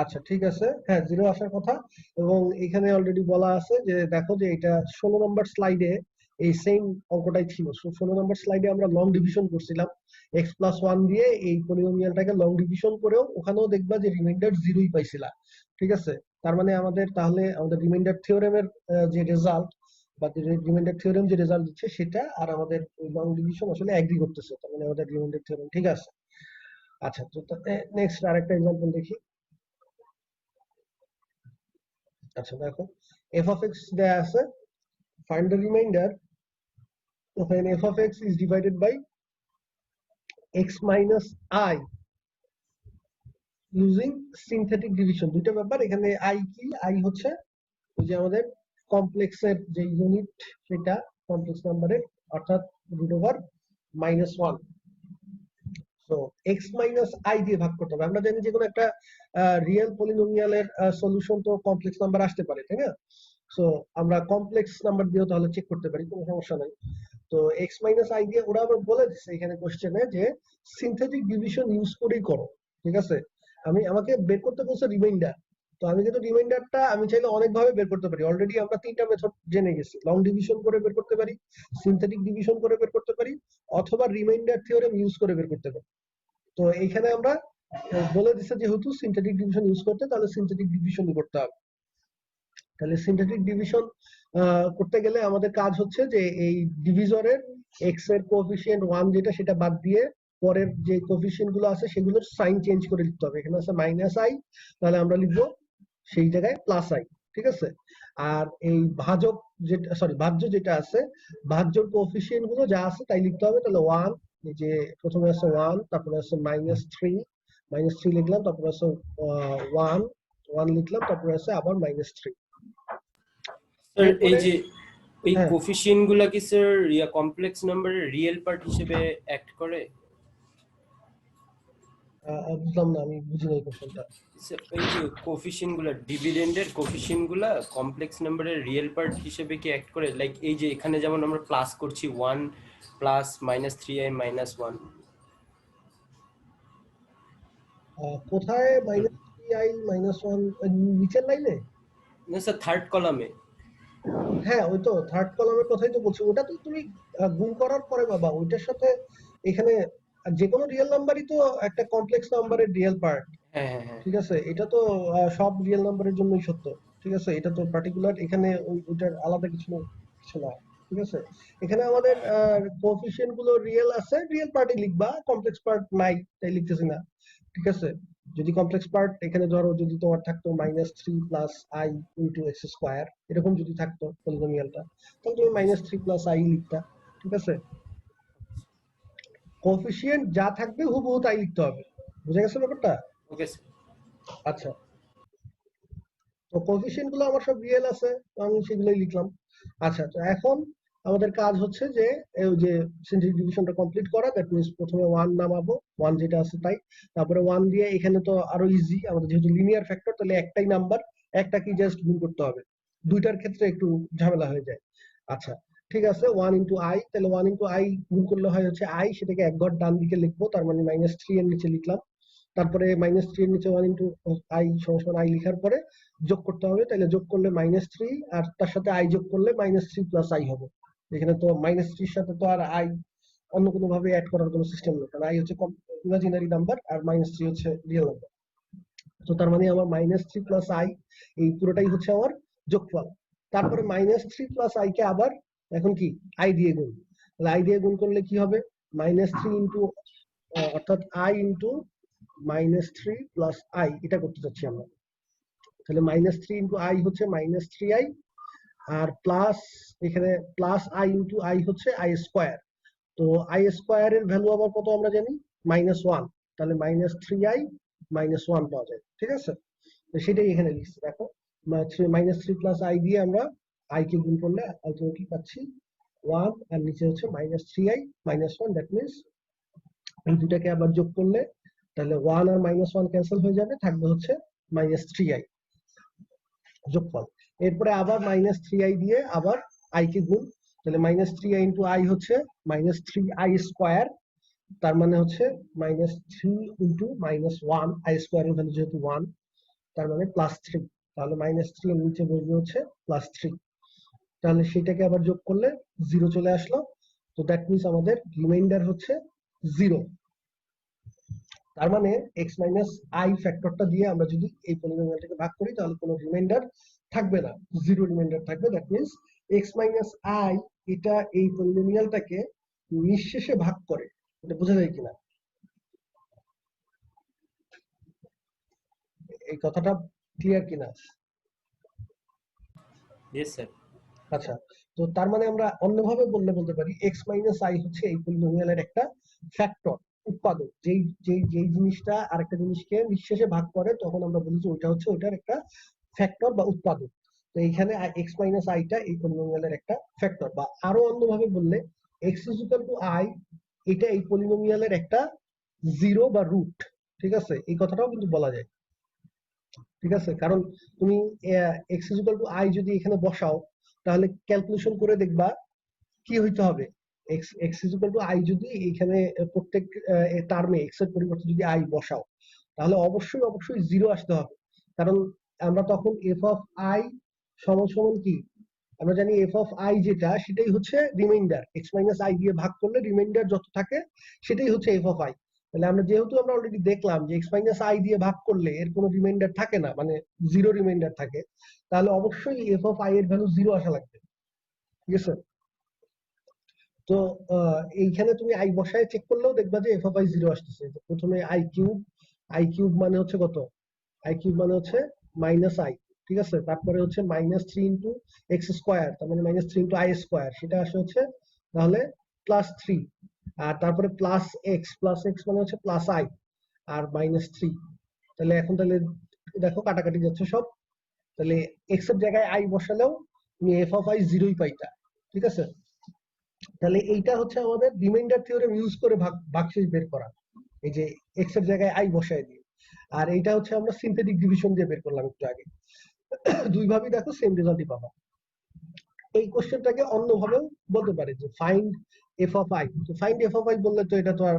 আচ্ছা ঠিক আছে, হ্যাঁ জিরো আসার কথা। এবং এখানে অলরেডি বলা আছে যে দেখো যে এটা 16 নম্বর স্লাইডে এই সেম অঙ্কটাই ছিল। 16 নম্বর স্লাইডে আমরা লং ডিভিশন করছিলাম x+1 দিয়ে এই পলিনোমিয়ালটাকে লং ডিভিশন করেও ওখানেও দেখবা যে রিমাইন্ডার জিরোই পাইছিলা। ঠিক আছে, তার মানে আমাদের তাহলে আমাদের রিমাইন্ডার থিওরেমের যে রেজাল্ট বা রিমাইন্ডার থিওরেম যে রেজাল্ট দিচ্ছে সেটা আর আমাদের লং ডিভিশন আসলে এগ্রি করতেছে, তার মানে আমাদের রিমাইন্ডার থিওরেম ঠিক আছে। আচ্ছা তো নেক্সট আরেকটা এক্সাম্পল দেখি। আচ্ছা দেখো f of x দেয়া আছে, find the remainder when f of x is divided by x minus I using synthetic division। দুইটা ব্যাপার এখানে, I কি, I হচ্ছে ওই যে আমাদের কমপ্লেক্সের যে ইউনিট সেটা কমপ্লেক্স নাম্বারের, অর্থাৎ √(-1). সো x মাইনাস i দিয়ে ভাগ করতে হবে। আমরা জানি যে কোনো একটা রিয়েল পলিনোমিয়ালের সলিউশন তো কমপ্লেক্স নাম্বার আসতে পারে, তাই না? সো আমরা কমপ্লেক্স নাম্বার দিয়েও তাহলে চেক করতে পারি, কোনো সমস্যা নাই। তো x মাইনাস i দিয়ে ওরা আবার বলে দিচ্ছে এখানে কোশ্চেনে যে সিনথেটিক ডিভিশন ইউজ করেই করো। ঠিক আছে, আমাকে বের করতে বলছে রিমাইন্ডার, তো আমি কিন্তু রিমাইন্ডারটা আমি চাইলে অনেকভাবে বের করতে পারি। অলরেডি আমরা তিনটা মেথড জেনে গেছি, লং ডিভিশন করে বের করতে পারি, সিনথেটিক ডিভিশন করে বের করতে পারি, অথবা রিমাইন্ডার থিওরেম ইউজ করে বের করতে পারি। তো এইখানে আমরা বলে দিচ্ছে যেহেতু সিনথেটিক ডিভিশন ইউজ করতে, তাহলে সিনথেটিক ডিভিশনই করতে হবে। তাহলে সিনথেটিক ডিভিশন করতে গেলে আমাদের কাজ হচ্ছে যে এই ডিভিজরের এক্স এর কোএফিসিয়েন্ট 1 যেটা সেটা বাদ দিয়ে পরের যে কোএফিসিয়েন্ট গুলো আছে সেগুলোর সাইন চেঞ্জ করে লিখতে হবে। এখানে আছে -i, তাহলে আমরা লিখবো সেই জায়গায় +i। ঠিক আছে, আর এই ভাজক যেটা ভাজ্য যেটা আছে, ভাজ্যর কোএফিসিয়েন্ট গুলো যা আছে তাই লিখতে হবে। তাহলে 1, এই যে প্রথমে আছে 1, তারপরে আছে -3 লিখলাম, তারপরে আছে 1 লিখলাম, তারপরে আছে আবার -3। স্যার এই যে এই হ্যাঁ। কোফিশিয়েন্ট গুলা কি স্যার কমপ্লেক্স নাম্বারের রিয়েল পার্ট হিসেবে অ্যাক্ট করে? বুঝলাম না, আমি বুঝি নাই কোশ্চেনটা। এই যে কোফিশিয়েন্ট গুলা, ডিভিডেন্ডের কোফিশিয়েন্ট গুলা কমপ্লেক্স নাম্বারের রিয়েল পার্ট হিসেবে কি অ্যাক্ট করে? লাইক এই যে এখানে যেমন আমরা প্লাস করছি 1 প্লাস -3i -1। কোথায় -3i -1 নিচের লাইনে? না স্যার, থার্ড কলামে। হ্যাঁ ওই তো থার্ড কলামের কথাই তো বলছি। ওটা তো তুমি গুণ করার পরে বাবা, ওইটার সাথে এখানে যে কোনো রিয়েল নাম্বারই তো একটা কমপ্লেক্স নাম্বারের রিয়েল পার্ট। হ্যাঁ হ্যাঁ হ্যাঁ। ঠিক আছে, এটা তো সব রিয়েল নাম্বারের জন্যই সত্য। ঠিক আছে, এটা তো পার্টিকুলার, এখানে ওইটার আলাদা কিছু না। ঠিক আছে, এখানে আমাদের কোএফিসিয়েন্ট গুলো রিয়েল আছে, রিয়েল পার্টই লিখবা, কমপ্লেক্স পার্ট নাই তাই লিখতেছি না। ঠিক আছে, যদি কমপ্লেক্স পার্ট এখানে ধরো যদি তোমার থাকতো -3 + i × x², এরকম যদি থাকতো পলিনোমিয়ালটা, তাহলে তুমি -3 + i লিখতা। ঠিক আছে, কোএফিসিয়েন্ট যা থাকবে হুবহু তাই লিখতে হবে। বুঝা গেছে ব্যাপারটা? Okay sir. আচ্ছা, তো কোএফিসিয়েন্ট গুলো আমার সব রিয়েল আছে, তো আমি সেগুলোই লিখলাম। আচ্ছা, তো এখন আমাদের কাজ হচ্ছে যে এই যে সিনথেটিক ডিভিশনটা কমপ্লিট করা। দ্যাট মিন্স প্রথমে 1 নামাবো, 1 যেটা আছে তাই, তারপরে 1 দিয়ে এখানে তো আরো ইজি, আমাদের যেহেতু লিনিয়ার ফ্যাক্টর, তাহলে একটাই নাম্বার, একটা কি জাস্ট গুণ করতে হবে। দুইটার ক্ষেত্রে একটু ঝামেলা হয়ে যায়। আচ্ছা ঠিক আছে, 1 × i, তাহলে 1 × i গুণ করলে হয় হচ্ছে i, সেটাকে এক ঘর ডান দিকে লিখবো, তার মানে -3 এর নিচে লিখলাম। তারপরে -3 এর নিচে 1 × i = i লিখার পরে যোগ করতে হবে, তাহলে যোগ করলে -3 আর তার সাথে i যোগ করলে -3 + i হবে। এখানে তো -3 এর সাথে তো আর i অন্য কোনো ভাবে অ্যাড করার কোনো সিস্টেম নেই, কারণ i হচ্ছে ইমাজিনারি নাম্বার আর -3 হচ্ছে রিয়েল নাম্বার। তো তার মানে আমার -3 + i এই পুরোটাই হচ্ছে আমার যোগফল। তারপরে -3 + i কে আবার এখন কি i দিয়ে গুণ, তাহলে i দিয়ে গুণ করলে কি হবে, -3 অর্থাৎ i × -3 + i, এটা করতে চাচ্ছি আমরা। তাহলে -3 × i হচ্ছে -3i, আর প্লাস এখানে +i × i হচ্ছে i²। তো i² এর ভ্যালু আবার কত আমরা জানি, -1, তাহলে -3i -1 পাওয়া যায়। ঠিক আছে, তো সেটাই এখানে লিখছি। দেখো -3 + i দিয়ে আমরা i কে গুণ করলে আলটিমেটলি পাচ্ছি 1, আর নিচে হচ্ছে -3i -1। দ্যাট মিন্স এই দুটাকে আবার যোগ করলে তাহলে 1 আর -1 ক্যান্সেল হয়ে যাবে, থাকবে হচ্ছে -3i যোগফল। এরপরে আবার -3i দিয়ে আবার i কে গুণ, তাহলে -3i × i হচ্ছে -3i², তার মানে হচ্ছে -3 ইন্টু -1, আই স্কোয়ারের ভ্যালু যেহেতু 1, তার মানে +3। তাহলে -3 এর নিচে বসবে হচ্ছে +3। তাহলে সেটাকে আবার যোগ করলে 0 চলে আসলো। তো দ্যাট মিনস আমাদের রিমাইন্ডার হচ্ছে 0। তার মানে x মাইনাস আই ফ্যাক্টরটা দিয়ে আমরা যদি এই পলিনোমিয়ালটাকে ভাগ করি তাহলে কোনো রিমাইন্ডার থাকবে না, 0 রিমাইন্ডার থাকবে। That means x minus I এটা এই পলিনোমিয়ালটাকে নিঃশেষে ভাগ করে। এটা বোঝা যায় কিনা, এই কথাটা ক্লিয়ার কিনা? Yes sir. আচ্ছা, তো তার মানে আমরা অন্যভাবে বলতে পারি x মাইনাস আই হচ্ছে এই পলিনোমিয়ালের একটা ফ্যাক্টর, উৎপাদক। যেই যেই যেই জিনিসটা আরেকটা জিনিসকে নিঃশেষে ভাগ করে তখন আমরা বলি যে ওইটা হচ্ছে ওইটার একটা ফ্যাক্টর বা উৎপাদক। তো এইখানে x মাইনাস আইটা এই পলিনোমিয়ালের একটা ফ্যাক্টর, বা আরো অন্যভাবে বললে x is equal to I এটা এই পলিনোমিয়ালের একটা জিরো বা রুট। ঠিক আছে, এই কথাটাও কিন্তু বলা যায়। ঠিক আছে, কারণ তুমি x is equal to I যদি এখানে বসাও তাহলে ক্যালকুলেশন করে দেখবা কি হইতে হবে। x is equal to I যদি এখানে প্রত্যেক টার্মে x এর পরিবর্তে যদি আই বসাও তাহলে অবশ্যই অবশ্যই 0 আসতে হবে। কারণ আমরা তখন f অফ i সমান সমান কি, আমরা জানি f অফ i যেটা সেটাই হচ্ছে রিমাইন্ডার। x মাইনাস আই দিয়ে ভাগ করলে রিমাইন্ডার যত থাকে সেটাই হচ্ছে f অফ i। তাহলে আমরা যেহেতু আমরা অলরেডি দেখলাম যে x মাইনাস আই দিয়ে ভাগ করলে এর কোনো রিমাইন্ডার থাকে না, মানে 0 রিমাইন্ডার থাকে, তাহলে অবশ্যই f অফ i এর ভ্যালু 0 আসা লাগবে। ঠিক আছে, তো এইখানে তুমি আই বসায় চেক করলেও দেখবা যে f অফ i 0 আসতেছে। তো প্রথমে আই কিউব মানে হচ্ছে কত, আই কিউব মানে হচ্ছে মাইনাস আই। ঠিক আছে, তারপরে হচ্ছে -3 ইন্টু এক্স স্কোয়ার, তার মানে -3 ইন্টু আই স্কোয়ার, সেটা আসে হচ্ছে তাহলে +3। আর তারপরে প্লাস এক্স মানে হচ্ছে প্লাস আই আর -3। তাহলে এখন তাহলে দেখো কাটাকাটি যাচ্ছে সব। তাহলে এক্স এর জায়গায় আই বসালেও তুমি f অফ i 0ই পাইতা। ঠিক আছে, তাহলে এইটা হচ্ছে আমাদের রিমাইন্ডার থিওরেম ইউজ করে ভাগশেষ বের করা, এই যে এক্স এর জায়গায় আই বসায় দিয়ে। আর এইটা হচ্ছে আমরা সিনথেটিক ডিভিশন দিয়ে বের করলাম একটু আগে। দুই ভাবেই দেখো সেম রেজাল্টই পাবা। এই কোশ্চেনটাকে অন্যভাবেও বলতে পারে যে ফাইন্ড এফ অফ আই। তো ফাইন্ড এফ অফ আই বললে তো এটা তো আর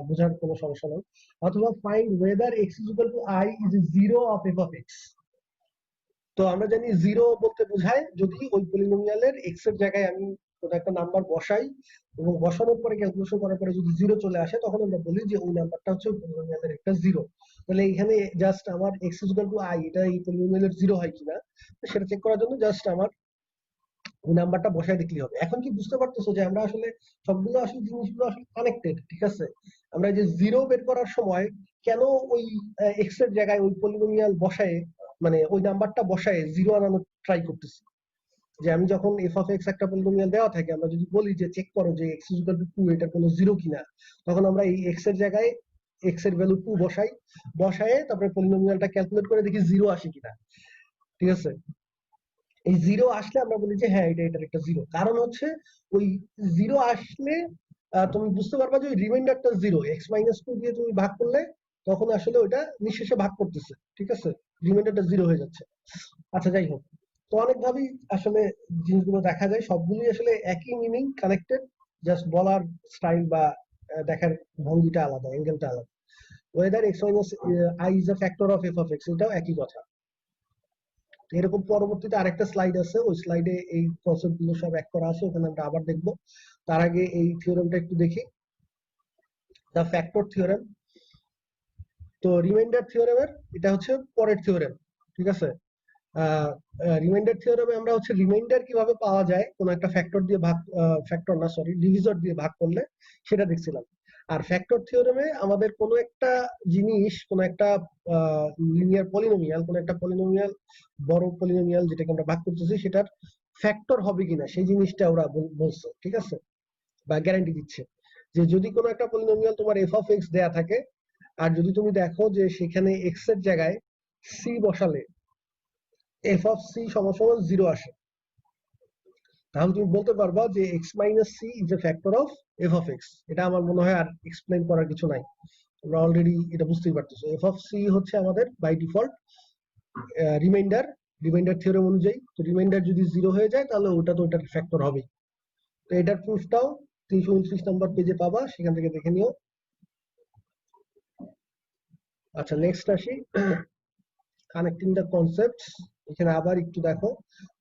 বোঝার কোনো সমস্যা নেই। অথবা find weather x is equal to I is zero of f of x. তো আমরা জানি জিরো বলতে বোঝায় যদি ওই পলিনোমিয়ালের এক্স এর জায়গায় আমি কোনো একটা নাম্বার বসাই এবং বসানোর পরে ক্যালকুলেশন করার পরে যদি জিরো চলে আসে তখন আমরা বলি যে ওই নাম্বারটা হচ্ছে ওই পলিনোমিয়ালের একটা জিরো। তাহলে এখানে জাস্ট আমার x is equal to I এটা এই পলিনোমিয়ালের জিরো হয় কিনা সেটা চেক করার জন্য জাস্ট আমার ওই নাম্বারটা বসায় দেখলেই হবে। এখন কি বুঝতে পারতেছো যে আমরা আসলে সবগুলো আসলে জিনিসগুলো আসলে কানেক্টেড? ঠিক আছে, আমরা যে জিরো বের করার সময় কেন ওই এক্স এর জায়গায় ওই পলিনোমিয়াল বসায়, মানে ওই নাম্বারটা বসায় জিরো আনানোর ট্রাই করতেছি। যে আমি যখন এফ অফ এক্স একটা পলিনোমিয়াল দেওয়া থাকে আমরা যদি বলি যে চেক করো যে এক্স ইজ ইকুয়াল টু 2 এটার কোনো জিরো কিনা, তখন আমরা এই এক্স এর জায়গায় এক্স এর ভ্যালু 2 বসায় তারপরে পলিনোমিয়ালটা ক্যালকুলেট করে দেখি জিরো আসে কিনা। ঠিক আছে, এই জিরো আসলে আমরা বলি যে হ্যাঁ এটার একটা জিরো। কারণ হচ্ছে ওই জিরো আসলে তুমি বুঝতে পারবা যে ওই রিমাইন্ডারটা জিরো, এক্স মাইনাস 2 দিয়ে তুমি ভাগ করলে তখন আসলে ওইটা নিঃশেষে ভাগ করতেছে। ঠিক আছে, রিমাইন্ডারটা জিরো হয়ে যাচ্ছে। আচ্ছা যাই হোক, তো অনেকভাবেই আসলে জিনিসগুলো দেখা যায়, সবগুলোই আসলে একই মিনিং কানেক্টেড, জাস্ট বলার স্টাইল বা দেখার ভঙ্গিটা আলাদা, অ্যাঙ্গেলটা আলাদা। Weather x minus I is a factor of f of x, এটাও একই কথা। এরকম পরবর্তীতে আরেকটা স্লাইড আছে, ওই স্লাইডে এই কনসেপ্ট গুলো সব এক করা আছে, ওখানে আমরা আবার দেখবো। তার আগে এই থিওরেমটা একটু দেখি, দ্য ফ্যাক্টর থিওরেম। তো রিমাইন্ডার থিওরেমের এটা হচ্ছে পরের থিওরেম। ঠিক আছে, রিমাইন্ডার থিওরেমে আমরা হচ্ছে রিমাইন্ডার কিভাবে পাওয়া যায় কোন একটা ফ্যাক্টর দিয়ে ভাগ, ফ্যাক্টর না সরি ডিভিজর দিয়ে ভাগ করলে, সেটা দেখছিলাম। আর ফ্যাক্টর থিওরেমে আমাদের কোন একটা জিনিস, কোন একটা লিনিয়ার পলিনোমিয়াল, কোন একটা পলিনোমিয়াল, বড় পলিনোমিয়াল যেটাকে আমরা ভাগ করতেছি সেটার ফ্যাক্টর হবে কিনা সেই জিনিসটা ওরা বলছে। ঠিক আছে, বা গ্যারান্টি দিচ্ছে যে যদি কোনো একটা পলিনোমিয়াল তোমার এফ অফ এক্স দেয়া থাকে আর যদি তুমি দেখো যে সেখানে এক্স এর জায়গায় সি বসালে এফ অফ সি সমান সমান 0 আসে, তাহলে তুমি বলতে পারবা যে x minus c is a factor of f of x. এটা আমার মনে হয় আর এক্সপ্লেন করার কিছু নাই, তোমরা অলরেডি এটা বুঝতেই পারতেছো। এফ অফ সি হচ্ছে আমাদের বাই ডিফল্ট রিমাইন্ডার থিওরেম অনুযায়ী। তো রিমাইন্ডার যদি 0 হয়ে যায় তাহলে ওটা তো ওটার ফ্যাক্টর হবেই। তো এটার প্রুফটাও 329 নম্বর পেজে পাবা, সেখান থেকে দেখে নিও। আচ্ছা নেক্সট আসি কানেক্টিং দ্য কনসেপ্টস। এখানে আবার একটু দেখো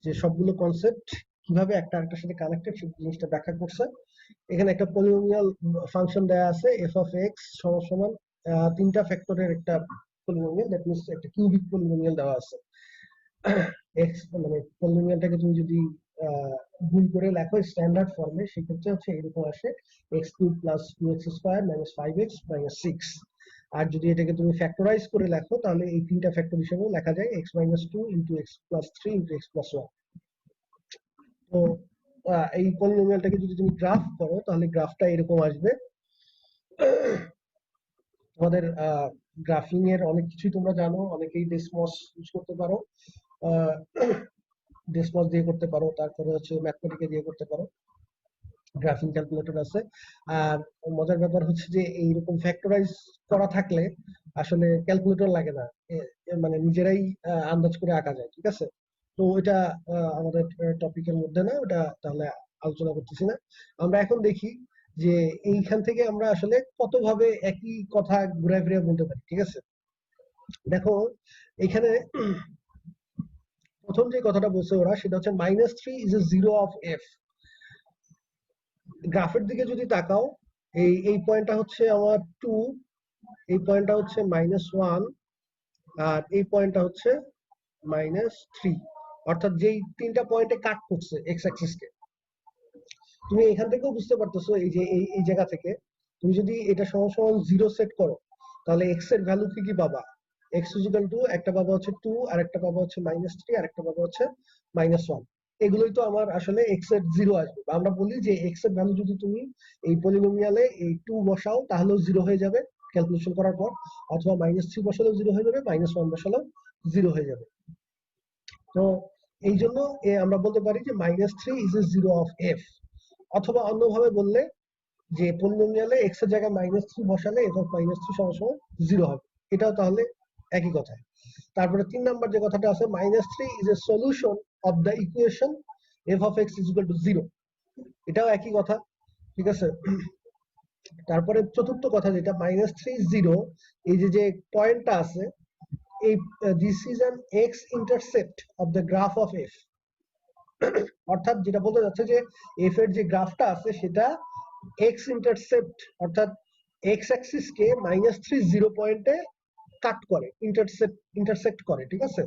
যে সবগুলো কনসেপ্ট কিভাবে একটা আরেকটার সাথে কানেক্টেড সেই জিনিসটা ব্যাখ্যা করছে। এখানে একটা পলিনোমিয়াল ফাংশন দেয়া আছে এফ অফ এক্স সমান সমান তিনটা ফ্যাক্টরের একটা পলিনোমিয়াল, দ্যাট মিনস একটা কিউবিক পলিনোমিয়াল দেওয়া আছে। এক্স মানে পলিনোমিয়ালটাকে তুমি যদি ভুল করে লেখো স্ট্যান্ডার্ড ফর্মে সেক্ষেত্রে হচ্ছে এরকম আসে x cube plus two x square minus five x minus six. আর যদি এটাকে তুমি ফ্যাক্টরাইজ করে লেখো তাহলে এই তিনটা ফ্যাক্টর হিসেবে লেখা যায় x minus two into x plus three into x plus one. তো এই পলিনোমিয়ালটাকে যদি তুমি গ্রাফ করো তাহলে গ্রাফটা এরকম আসবে। তোমাদের গ্রাফিং এর অনেক কিছুই তোমরা জানো, অনেকেই ডেসমস ইউজ করতে পারো, ডেসমস দিয়ে করতে পারো, তারপরে হচ্ছে ম্যাথমেটিকে দিয়ে করতে পারো, গ্রাফিং ক্যালকুলেটর আছে। আর মজার ব্যাপার হচ্ছে যে এইরকম ফ্যাক্টরাইজ করা থাকলে আসলে ক্যালকুলেটর লাগে না, মানে নিজেরাই আন্দাজ করে আঁকা যায়, ঠিক আছে। তো ওইটা আমাদের টপিকের মধ্যে না, ওটা তাহলে আলোচনা করতেছি না। আমরা এখন দেখি যে এইখান থেকে আমরা আসলে কতভাবে একই কথা ঘুরে ফিরে বলতে পারি, ঠিক আছে। দেখো এখানে প্রথম যে কথাটা বলছে ওরা সেটা হচ্ছে minus three is a zero of F. গ্রাফের দিকে যদি তাকাও এই পয়েন্টটা হচ্ছে আমার টু, এই পয়েন্টটা হচ্ছে মাইনাস ওয়ান, আর এই পয়েন্টটা হচ্ছে মাইনাস থ্রি। অর্থাৎ যেই তিনটা পয়েন্টে কাট করছে এক্স অ্যাক্সিসকে, তুমি এখান থেকেও বুঝতে পারতেছো এই যে এই জায়গা থেকে তুমি যদি এটা সমান সমান জিরো সেট করো তাহলে এক্স এর ভ্যালু কি কি পাবা। এক্স ইজিক্যাল টু একটা পাবা হচ্ছে টু, আর একটা পাবা হচ্ছে মাইনাস থ্রি, আর একটা পাবা হচ্ছে মাইনাস ওয়ান। এগুলোই তো আমার আসলে এক্স এর জিরো আসবে, বা আমরা বলি যে এক্স এর ভ্যালু যদি তুমি এই পলিনোমিয়ালে এই টু বসাও তাহলেও জিরো হয়ে যাবে ক্যালকুলেশন করার পর, অথবা মাইনাস থ্রি বসালেও জিরো হয়ে যাবে, মাইনাস ওয়ান বসালেও জিরো হয়ে যাবে। তো এই জন্য আমরা বলতে পারি যে minus three is a zero of F. অথবা অন্যভাবে বললে যে পলিনোমিয়ালে এক্স এর জায়গায় মাইনাস থ্রি বসালে এফ অফ মাইনাস থ্রি সমান সমান জিরো হবে, এটাও তাহলে একই কথা। তারপরে তিন নাম্বার যে কথাটা আছে minus three is a solution of the equation F of x is equal to zero, এটাও একই কথা, ঠিক আছে। তারপরে চতুর্থ কথা যেটা মাইনাস থ্রি জিরো, এই যে পয়েন্টটা আছে এই this is an x intercept of the graph of F. অর্থাৎ যেটা বলতে যাচ্ছে যে এফ এর যে গ্রাফটা আছে সেটা এক্স ইন্টারসেপ্ট, অর্থাৎ এক্স অ্যাক্সিস কে মাইনাস থ্রি জিরো পয়েন্টে কাট করে, ইন্টারসেক্ট করে, ঠিক আছে।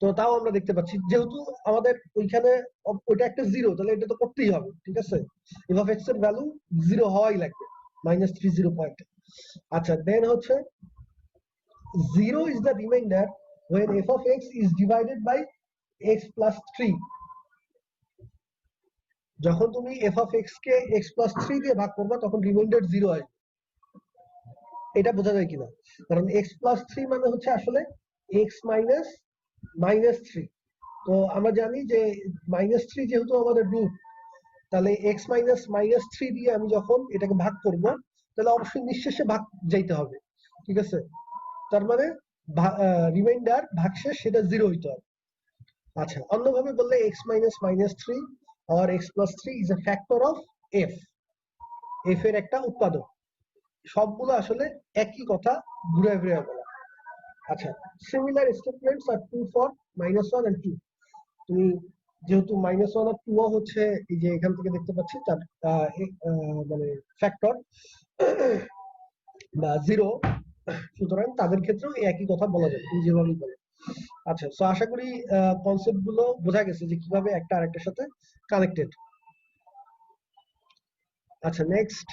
তো তাও আমরা দেখতে পাচ্ছি যেহেতু আমাদের ওইখানে ওইটা একটা জিরো, তাহলে এটা তো করতেই হবে, ঠিক আছে। এফ অফ এক্স এর ভ্যালু জিরো হওয়াই লাগবে মাইনাস থ্রি জিরো পয়েন্টে। আচ্ছা দেন হচ্ছে zero is the reminder when f of x is divided by x plus 3। যখন তুমি f of x K x plus 3 দিয়ে ভাগ করবা তখন রিমাইন্ডার জিরো আসবে, এটা বোঝা যায় কিনা। কারণ x plus 3 মানে হচ্ছে আসলে x minus মাইনাস থ্রি। তো আমরা জানি যে মাইনাস থ্রি যেহেতু আমাদের রুট, তাহলে x মাইনাস মাইনাস থ্রি দিয়ে আমি যখন এটাকে ভাগ করব তাহলে অবশ্যই নিঃশেষে ভাগ যাইতে হবে, ঠিক আছে। তার মানে রিমাইন্ডার ভাগশেষ সেটা জিরো হইতে হবে। আচ্ছা অন্যভাবে বললে x minus minus three or x plus 3 is a factor of f, f এর একটা উৎপাদক। সবগুলো আসলে একই কথা ঘুরে ফিরে বলা। আচ্ছা similar statements are true for minus one and two. তুমি যেহেতু মাইনাস ওয়ান আর টু হচ্ছে এই যে এখান থেকে দেখতে পাচ্ছি তার মানে ফ্যাক্টর বা জিরো, সুতরাং তাদের ক্ষেত্রেও একই কথা বলা যায় তুমি যেভাবেই বলো। আচ্ছা তো আশা করি কনসেপ্ট গুলো বোঝা গেছে যে কিভাবে একটা আরেকটার সাথে কানেক্টেড। আচ্ছা নেক্সট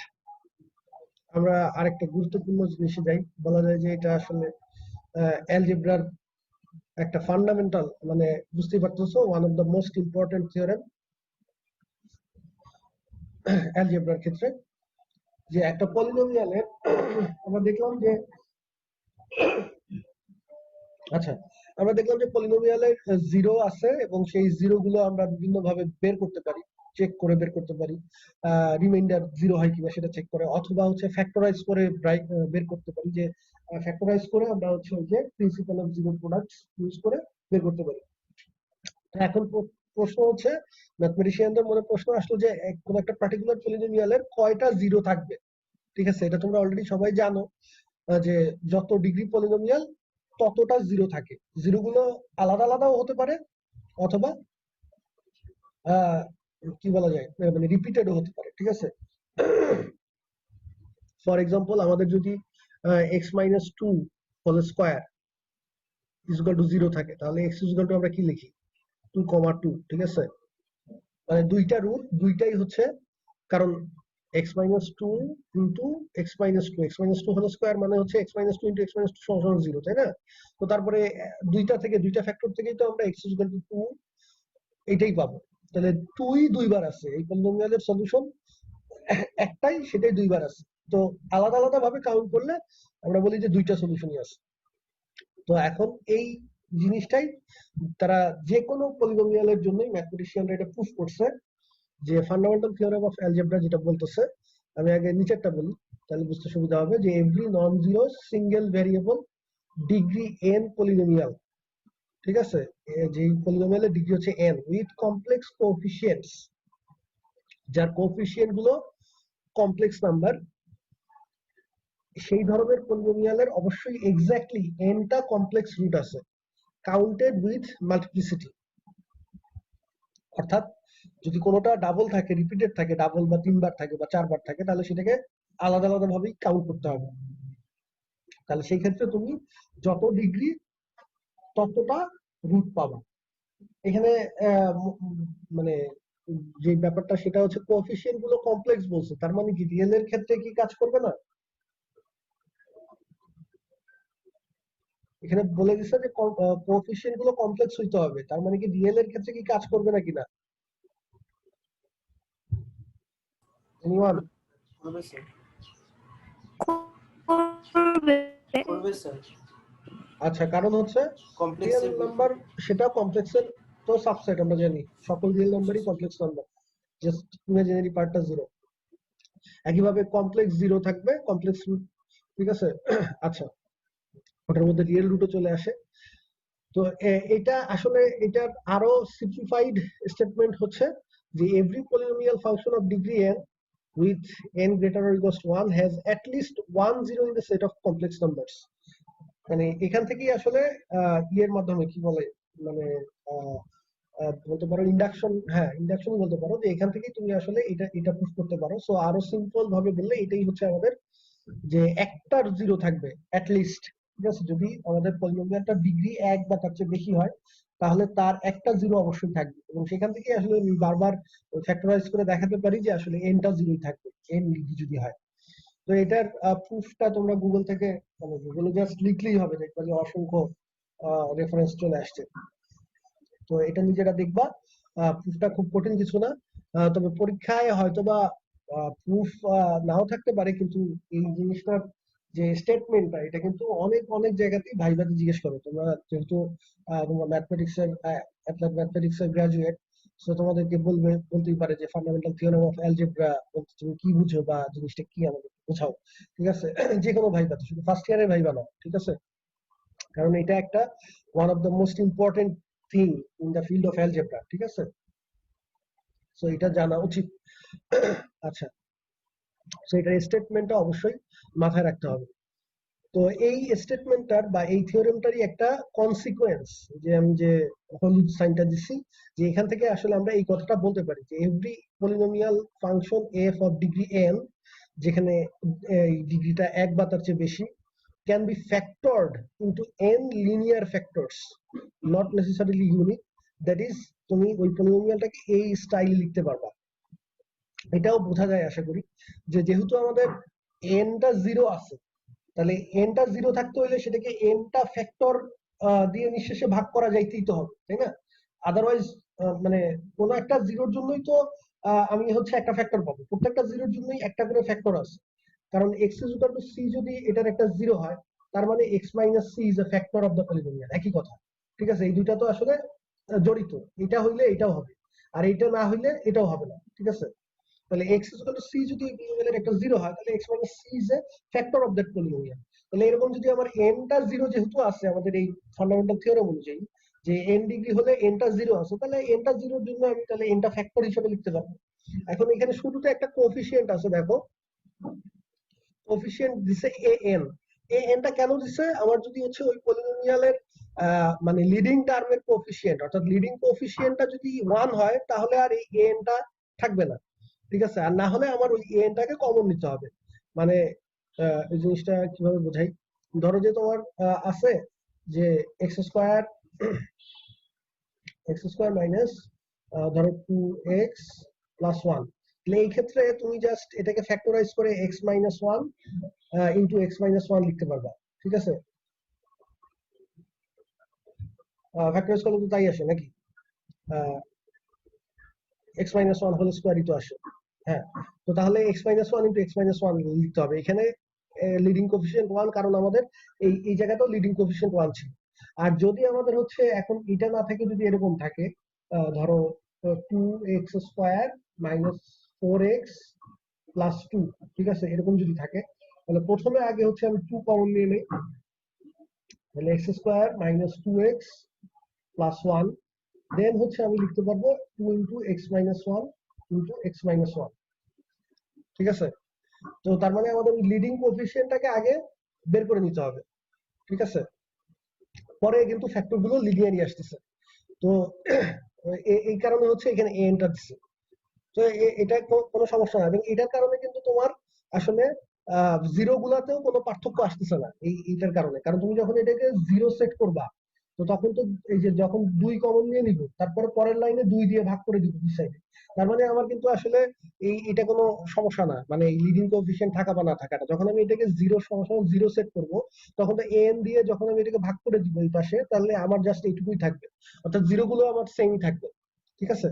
আমরা আরেকটা গুরুত্বপূর্ণ জিনিসে যাই, বলা যায় যে এটা আসলে অ্যালজেব্রার একটা ফান্ডামেন্টাল, মানে বুঝতেই পারতেছো one of the most important theorem অ্যালজেব্রার ক্ষেত্রে। যে একটা পলিনোমিয়ালের আমরা দেখলাম যে আচ্ছা আমরা দেখলাম যে পলিনোমিয়ালের জিরো আছে এবং সেই জিরো গুলো আমরা বিভিন্ন ভাবে বের করতে পারি, চেক করে বের করতে পারি, রিমাইন্ডার জিরো হয় কিনা সেটা চেক করে, অথবা হচ্ছে ফ্যাক্টরাইজ করে বের করতে পারি, যে ফ্যাক্টরাইজ করে আমরা হচ্ছে ওই যে principal of zero product use করে বের করতে পারি। এখন প্রশ্ন হচ্ছে ম্যাথমেটিশিয়ানদের মনে প্রশ্ন আসলো যে কোন একটা পার্টিকুলার পলিনোমিয়ালের কয়টা জিরো থাকবে, ঠিক আছে। এটা তোমরা অলরেডি সবাই জানো যে যত ডিগ্রি পলিনোমিয়াল ততটা জিরো থাকে, জিরো গুলো আলাদা আলাদাও হতে পারে অথবা কি বলা যায় মানে রিপিটেডও হতে পারে, ঠিক আছে। ফর এক্সাম্পল আমাদের যদি x minus two whole square equal to zero থাকে, তাহলে এক্স ইজুকাল টু আমরা কি লিখি 2,2, ঠিক আছে। মানে দুইটা রুট দুইটাই হচ্ছে, কারণ x minus two into x minus two whole square মানে হচ্ছে x minus two into x minus two সমান জিরো, তাই না? তো তারপরে দুইটা ফ্যাক্টর থেকেই তো আমরা এক্স ইজুকাল টু টু এটাই পাবো। তাহলে টুই দুইবার আছে, এই পলিনোমিয়ালের সলিউশন একটাই, সেটাই দুইবার আছে। তো আলাদা আলাদা ভাবে কাউন্ট করলে আমরা বলি যে দুইটা সলিউশনই আছে। তো এখন এই জিনিসটাই তারা যে কোনো পলিনোমিয়ালের জন্যই ম্যাথমেটিশিয়ানরা এটা প্রুফ করছে, যে ফান্ডামেন্টাল থিওরেম অফ অ্যালজেব্রা যেটা বলতেছে, আমি আগে নিচেরটা বলি তাহলে বুঝতে সুবিধা হবে, যে every non zero single variable degree N polynomial, ঠিক আছে, যে পলিনোমিয়ালের ডিগ্রি হচ্ছে এন উইথ কমপ্লেক্স কোএফিসিয়েন্টস, যার কোএফিসিয়েন্ট গুলো কমপ্লেক্স নাম্বার, সেই ধরনের পলিনোমিয়ালের অবশ্যই এক্স্যাক্টলি এনটা কমপ্লেক্স রুট আছে, কাউন্টেড উইথ মাল্টিপ্লিসিটি। অর্থাৎ যদি কোনোটা ডাবল থাকে, রিপিটেড থাকে, ডাবল বা তিনবার থাকে বা চারবার থাকে, তাহলে সেটাকে আলাদা আলাদা ভাবেই কাউন্ট করতে হবে। তাহলে সেই ক্ষেত্রে তুমি যত ডিগ্রি ততটা রুট পাবা। এখানে মানে যে ব্যাপারটা সেটা হচ্ছে কোএফিসিয়েন্ট গুলো কমপ্লেক্স বলছে, তার মানে কি রিয়েল এর ক্ষেত্রে কি কাজ করবে না? এখানে বলে দিচ্ছে যে কোএফিসিয়েন্ট গুলো কমপ্লেক্স হইতে হবে, তার মানে কি রিয়েল এর ক্ষেত্রে কি কাজ করবে নাকি না? এনিওয়ান? করবে স্যার, করবে। করবে স্যার, আচ্ছা, কারণ হচ্ছে রিয়েল কমপ্লেক্সের নাম্বার সেটা কমপ্লেক্সের তো সাবসেট, আমরা জানি সকল রিয়েল নাম্বারই কমপ্লেক্স নাম্বার, জাস্ট ইমাজিনারি পার্টটা জিরো। একইভাবে কমপ্লেক্স জিরো থাকবে, কমপ্লেক্স রুট, ঠিক আছে। আচ্ছা, ওটার মধ্যে রিয়েল রুটও চলে আসে। তো এটা আসলে এটার আরো সিম্পলিফাইড স্টেটমেন্ট হচ্ছে যে every polynomial function of degree n with n greater or equals to 1 has at least one zero in the set of complex numbers। মানে এখান থেকেই আসলে ইয়ের মাধ্যমে কি বলে, মানে বলতে পারো ইন্ডাকশন, হ্যাঁ ইন্ডাকশন বলতে পারো, যে এখান থেকেই তুমি আসলে এটা প্রুফ করতে পারো। সো আরো সিম্পল ভাবে বললে এটাই হচ্ছে আমাদের, যে একটার জিরো থাকবে অ্যাট লিস্ট, ঠিক আছে। যদি আমাদের পলিনোমিয়ালটা ডিগ্রি 1 বা তার চেয়ে বেশি হয়, তাহলে তার একটা জিরো অবশ্যই থাকবে, এবং সেখান থেকে আসলে আমি বারবার ফ্যাক্টরাইজ করে দেখাতে পারি যে আসলে এনটা জিরোই থাকবে, এন ডিগ্রি যদি হয়। তো এটার প্রুফটা তোমরা গুগল থেকে, মানে গুগলে জাস্ট লিখলেই হবে, দেখবা যে অসংখ্য রেফারেন্স চলে আসছে। তো এটা নিজেরা দেখবা, প্রুফটা খুব কঠিন কিছু না। তবে পরীক্ষায় হয়তোবা প্রুফ নাও থাকতে পারে, কিন্তু এই জিনিসটার যে স্টেটমেন্টটা, এটা কিন্তু অনেক অনেক জায়গাতেই ভাইভাতে জিজ্ঞেস করে। তোমরা যেহেতু তোমরা ম্যাথমেটিক্স এর গ্রাজুয়েট, সো তোমাদেরকে বলতেই পারে যে ফান্ডামেন্টাল থিওরেম অফ অ্যালজেব্রা বলতে তুমি কি বুঝো বা জিনিসটা কি আমাদের বোঝাও, ঠিক আছে। যে কোনো ভাইভাতে, শুধু ফার্স্ট ইয়ারের ভাইভা না, ঠিক আছে, কারণ এটা একটা one of the most important thing in the field of algebra, ঠিক আছে। সো এটা জানা উচিত। আচ্ছা, সো এটার স্টেটমেন্টটা অবশ্যই মাথায় রাখতে হবে। তো এই স্টেটমেন্টটার বা এই থিওরেমটারই একটা কনসিকোয়েন্স, যে আমি যে হলুদ সাইনটা দিচ্ছি, যে এখান থেকে আসলে আমরা এই কথাটা বলতে পারি যে every polynomial function F of degree N, যেখানে এই ডিগ্রিটা 1 বা তার চেয়ে বেশি, can be factored into n linear factors, not necessarily unique, that is তুমি ওই পলিনোমিয়ালটাকে এই স্টাইলে লিখতে পারবা। এটাও বোঝা যায় আশা করি, যে যেহেতু আমাদের nটা জিরো আছে, তাহলে nটা জিরো থাকতে হলে সেটাকে nটা ফ্যাক্টর দিয়ে নিঃশেষে ভাগ করা যাইতেই তো হবে, তাই না? আদারওয়াইজ মানে কোনো একটা জিরোর জন্যই তো আমি হচ্ছে একটা ফ্যাক্টর পাবো, প্রত্যেকটা জিরোর জন্যই একটা করে ফ্যাক্টর আছে। কারণ x is equal to c যদি এটার একটা জিরো হয়, তার মানে x minus c is a factor of the polynomial, একই কথা, ঠিক আছে। এই দুইটা তো আসলে জড়িত, এটা হইলে এটাও হবে, আর এটা না হইলে এটাও হবে না, ঠিক আছে। তাহলে x is equal to c যদি এই পলিনোমিয়ালের একটা জিরো হয়, তাহলে x minus c is a factor of that polynomial। তাহলে এরকম যদি আমার n টা জিরো যেহেতু আছে আমাদের এই ফান্ডামেন্টাল থিওরেম অনুযায়ী, যে n ডিগ্রি হলে n টা জিরো আছে, তাহলে n টা জিরোর জন্য আমি তাহলে n টা ফ্যাক্টর হিসেবে লিখতে পারবো। এখন এখানে শুরুতে একটা কোএফিসিয়েন্ট আছে, দেখো কোএফিসিয়েন্ট দিছে an, এই এনটা কেন দিছে, আমার যদি হচ্ছে ওই পলিনোমিয়ালের মানে লিডিং টার্মের কোএফিসিয়েন্ট অর্থাৎ লিডিং কোএফিসিয়েন্টটা যদি 1 হয় তাহলে আর এই এনটা থাকবে না, ঠিক আছে? আর না হলে আমার ওই এনটাকে কমন নিতে হবে। মানে এই জিনিসটা কিভাবে বোঝাই, ধরো যে তোমার আছে যে এক্স স্কোয়ার মাইনাস ধরো 2x প্লাস 1, তাহলে এই ক্ষেত্রে তুমি জাস্ট এটাকে ফ্যাক্টরাইজ করে x minus 1 into x minus 1 লিখতে পারবা, ঠিক আছে? ফ্যাক্টরাইজ করলে তো তাই আসে নাকি, এক্স মাইনাস 1 হোল স্কোয়ারই তো আসে। হ্যাঁ, তো তাহলে x minus 1 into x minus 1 লিখতে হবে। এখানে লিডিং কোএফিসিয়েন্ট 1, কারণ আমাদের এই জায়গাটাও লিডিং কোএফিসিয়েন্ট 1 ছিল। আর যদি আমাদের হচ্ছে এখন এটা না থাকে, যদি এরকম থাকে ধরো 2x square minus 4x plus 2, ঠিক আছে, এরকম যদি থাকে তাহলে প্রথমে আগে হচ্ছে আমি 2 কমন নিয়ে নেই, তাহলে x square minus 2x plus 1, দেন হচ্ছে আমি লিখতে পারবো 2 into x minus 1 into x minus 1, ঠিক আছে? তো তার মানে আমাদের লিডিং কোএফিসিয়েন্টটাকে আগে বের করে নিতে হবে, ঠিক আছে? পরে কিন্তু ফ্যাক্টর গুলো লিনিয়ারই আসতেছে। তো এই কারণে হচ্ছে এখানে a এন্টার দিচ্ছে। তো এটা কোনো সমস্যা না, এবং এটার কারণে কিন্তু তোমার আসলে জিরো গুলাতেও কোনো পার্থক্য আসতেছে না এইটার কারণে। কারণ তুমি যখন এটাকে জিরো সেট করবা, তো তখন তো এই যে যখন 2 কমন নিয়ে নিব, তারপরে পরের লাইনে 2 দিয়ে ভাগ করে দিব দুই সাইডে, তার মানে আমার কিন্তু আসলে এটা কোনো সমস্যা না, মানে এই লিডিং কোএফিসিয়েন্ট থাকা বা না থাকাটা। যখন আমি এটাকে জিরো সমান জিরো সেট করব, তখন তো এন দিয়ে যখন আমি এটাকে ভাগ করে দিব এই পাশে, তাহলে আমার জাস্ট এইটুকুই থাকবে, অর্থাৎ জিরো গুলো আমার সেমই থাকবে, ঠিক আছে?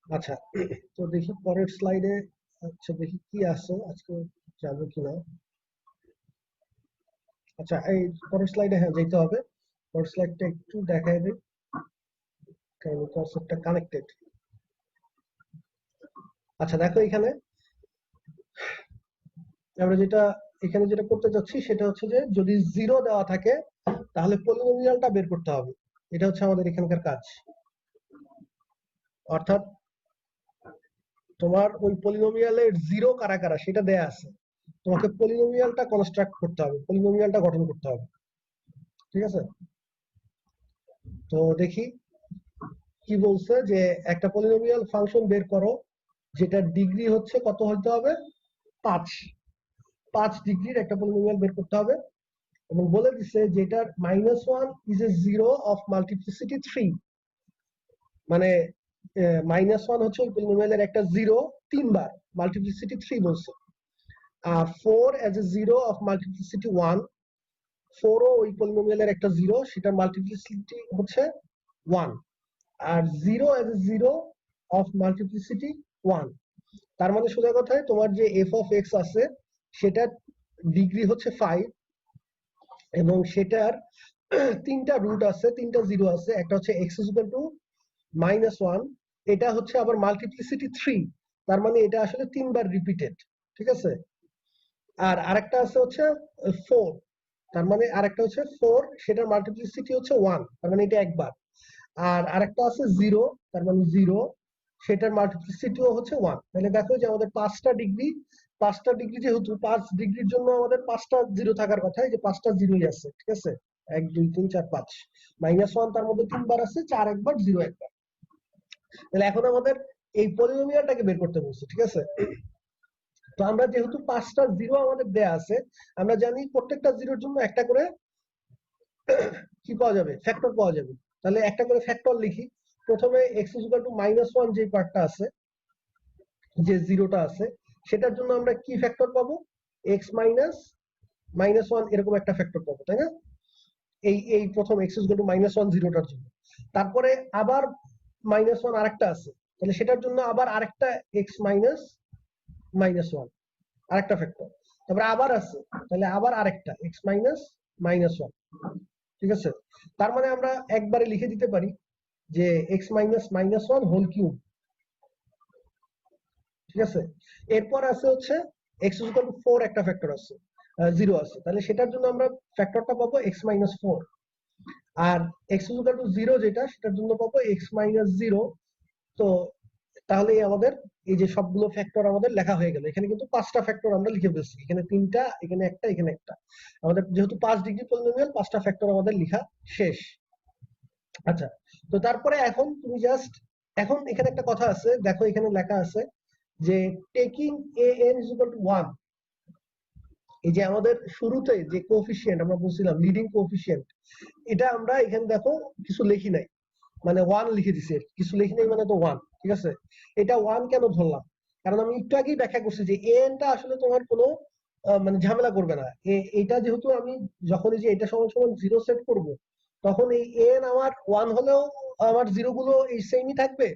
আচ্ছা, তো দেখি পরের স্লাইডে, আচ্ছা দেখি কি আছে আজকে, যাবো কিনা। আচ্ছা, এই পরের স্লাইডে হ্যাঁ যেতে হবে। পরের স্লাইডটা একটু দেখাই দিই, কারণ কনসেপ্টটা কানেক্টেড। আচ্ছা দেখো, এখানে আমরা এখানে যেটা করতে যাচ্ছি সেটা হচ্ছে যে যদি জিরো দেওয়া থাকে তাহলে পলিনোমিয়ালটা বের করতে হবে। এটা হচ্ছে আমাদের এখানকার কাজ। অর্থাৎ তোমার ওই পলিনোমিয়ালের জিরো কারা কারা সেটা দেয়া আছে, তোমাকে পলিনোমিয়ালটা কনস্ট্রাক্ট করতে হবে, পলিনোমিয়ালটা গঠন করতে হবে, ঠিক আছে? তো দেখি কি বলছে, যে একটা পলিনোমিয়াল ফাংশন বের করো যেটার ডিগ্রি হচ্ছে কত হতে হবে, 5 ডিগ্রির একটা পলিনোমিয়াল বের করতে হবে, এবং বলে দিছে যেটার -1 is a zero of multiplicity 3, মানে -1 হচ্ছে ওই পলিনোমিয়ালের একটা জিরো 3 বার, মাল্টিপ্লিসিটি 3 বলছে। আর 4 as a zero of multiplicity 1, 4 ও ওই পলিনোমিয়ালের একটা জিরো, সেটার মাল্টিপ্লিসিটি হচ্ছে 1। আর 0 as a zero of multiplicity 1, তার মানে সোজা কথায় তোমার যে এফ অফ এক্স আছে সেটার ডিগ্রি হচ্ছে 5, এবং সেটার তিনটা রুট আছে, তিনটা জিরো আছে। একটা হচ্ছে এক্স ইজ ইকুয়াল টু -1, এটা হচ্ছে আবার মাল্টিপ্লিসিটি 3, তার মানে এটা আসলে 3 বার রিপিটেড, ঠিক আছে? আর আরেকটা আছে হচ্ছে 4, তার মানে আরেকটা হচ্ছে 4, সেটার মাল্টিপ্লিসিটি হচ্ছে 1, তার মানে এটা একবার। আর আরেকটা আছে 0, তার মানে 0, সেটার মাল্টিপ্লিসিটিও হচ্ছে 1। তাহলে দেখো যে আমাদের 5টা ডিগ্রি, যেহেতু 5 ডিগ্রির জন্য আমাদের 5টা জিরো থাকার কথা, এই যে 5টা জিরোই আছে, ঠিক আছে? 1 2 3 4 5, -1 তার মধ্যে 3 বার আছে, 4 একবার, 0 একবার। তাহলে এখন আমাদের এই পলিনোমিয়ালটাকে বের করতে বলছে, ঠিক আছে? তো আমরা যেহেতু 5টা জিরো আমাদের দেয়া আছে, আমরা জানি প্রত্যেকটা জিরোর জন্য একটা করে কি পাওয়া যাবে, ফ্যাক্টর পাওয়া যাবে। তাহলে একটা করে ফ্যাক্টর লিখি। প্রথমে x = -1 যে পার্টটা আছে, যে জিরোটা আছে, সেটার জন্য আমরা কি ফ্যাক্টর পাবো, x -1 এরকম একটা ফ্যাক্টর পাবো, তাই না? এই প্রথম x = -1 জিরোটার জন্য। তারপরে আবার -1 আরেকটা আছে, তাহলে সেটার জন্য আবার আরেকটা x -1 আরেকটা ফ্যাক্টর। তারপরে আবার আছে, তাহলে আবার আরেকটা x -1, ঠিক আছে? তার মানে আমরা একবারে লিখে দিতে পারি যে x -1 হোল কিউব, ঠিক আছে? এরপর আছে হচ্ছে x = 4 একটা ফ্যাক্টর আছে, জিরো আছে, তাহলে সেটার জন্য আমরা ফ্যাক্টরটা পাবো x -4। আর x = 0 যেটা, সেটার জন্য পাবো x -0। তো তাহলে আমাদের এই যে সবগুলো ফ্যাক্টর আমাদের লেখা হয়ে গেল। এখানে কিন্তু 5টা ফ্যাক্টর আমরা লিখে ফেলছি, এখানে 3টা, এখানে একটা, এখানে একটা। আমাদের যেহেতু 5 ডিগ্রি পলিনোমিয়াল, 5টা ফ্যাক্টর আমাদের লেখা শেষ। আচ্ছা, তো তারপরে এখন তুমি জাস্ট, এখন এখানে একটা কথা আছে, দেখো এখানে লেখা আছে যে taking an is equal to 1, এই যে আমাদের শুরুতে যে কোএফিসিয়েন্ট আমরা বলছিলাম লিডিং কোএফিসিয়েন্ট, এটা আমরা এখানে দেখো কিছু লিখি নাই, মানে 1 লিখে দিছি, কিছু লিখি নাই মানে তো 1, ঠিক আছে। এটা 1 কেন ধরলাম, কারণ আমি একটু আগেই ব্যাখ্যা করছি যে an টা আসলে তোমার কোনো মানে ঝামেলা করবে না। এটা যেহেতু আমি যখন এই যে এটা সমান সমান 0 সেট করব, তখন এই an আমার 1 হলেও আমার 0 গুলো এই সেমই থাকবে।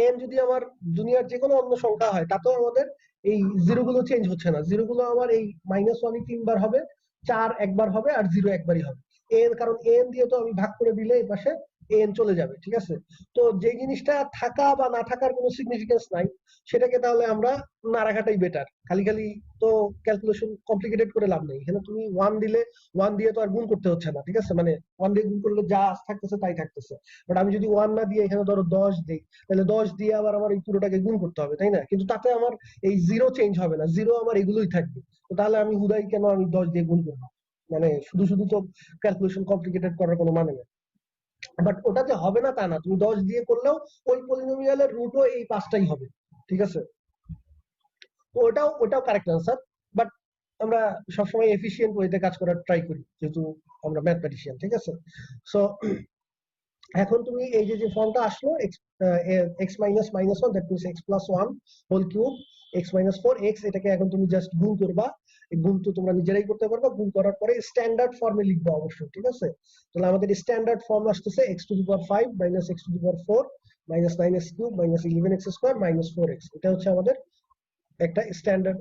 an যদি আমার দুনিয়ার যে কোনো অন্য সংখ্যা হয়, তাতেও আমাদের এই 0 গুলো চেঞ্জ হচ্ছে না। 0 গুলো আমার এই -1 3বার হবে, 4 একবার হবে, আর 0 একবারই হবে। কারণ an দিয়ে তো আমি ভাগ করে দিলে এই পাশে an চলে যাবে, ঠিক আছে। তো যে জিনিসটা থাকা বা না থাকার কোনো সিগনিফিকেন্স নাই, সেটাকে তাহলে আমরা না রাখাটাই বেটার। খালি খালি তো ক্যালকুলেশন কমপ্লিকেটেড করে লাভ নেই। এখানে তুমি 1 দিলে 1 দিয়ে তো আর গুণ করতে হচ্ছে না, ঠিক আছে, মানে 1 দিয়ে গুণ করলে যা থাকতেছে তাই থাকতেছে। বাট আমি যদি 1 না দিয়ে এখানে ধরো 10 দিই, তাহলে 10 দিয়ে আবার আমার এই পুরোটাকে গুণ করতে হবে, তাই না? কিন্তু তাতে আমার এই 0 চেঞ্জ হবে না, 0 আমার এগুলোই থাকবে। তো তাহলে আমি হুদাই কেন আমি 10 দিয়ে গুণ করবো? মানে শুধু শুধু তো ক্যালকুলেশন কমপ্লিকেটেড করার কোনো মানে নেই। বাট ওটা যে হবে না তা না, তুমি 10 দিয়ে করলেও ওই পলিনোমিয়ালের রুটও এই 5টাই হবে, ঠিক আছে। তো ওটাও কারেক্ট আনসার। বাট আমরা সবসময় এফিশিয়েন্ট ওয়েতে কাজ করার ট্রাই করি, যেহেতু আমরা ম্যাথমেটিশিয়ান, ঠিক আছে। সো এখন তুমি এই যে ফর্মটা আসলো x minus minus 1, that means x plus 1 whole cube, x minus 4x, এটাকে এখন তুমি জাস্ট গুণ করবা। এই গুণ তো তোমরা নিজেরাই করতে পারবা। গুণ করার পরে স্ট্যান্ডার্ড ফর্মে লিখবা অবশ্যই, ঠিক আছে। তাহলে আমাদের স্ট্যান্ডার্ড ফর্ম আসতেছে x two the power 5 minus x two the power 4 minus 9x cube minus 11x square minus 4x। এটা হচ্ছে আমাদের একটা স্ট্যান্ডার্ড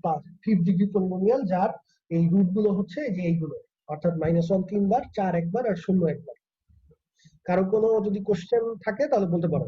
5th ডিগ্রি পলিনোমিয়াল, যার এই রুট গুলো হচ্ছে এই যে এইগুলো, অর্থাৎ -1 3বার, 4 একবার, আর 0 একবার। কারো কোনো যদি কোশ্চেন থাকে তাহলে বলতে পারো।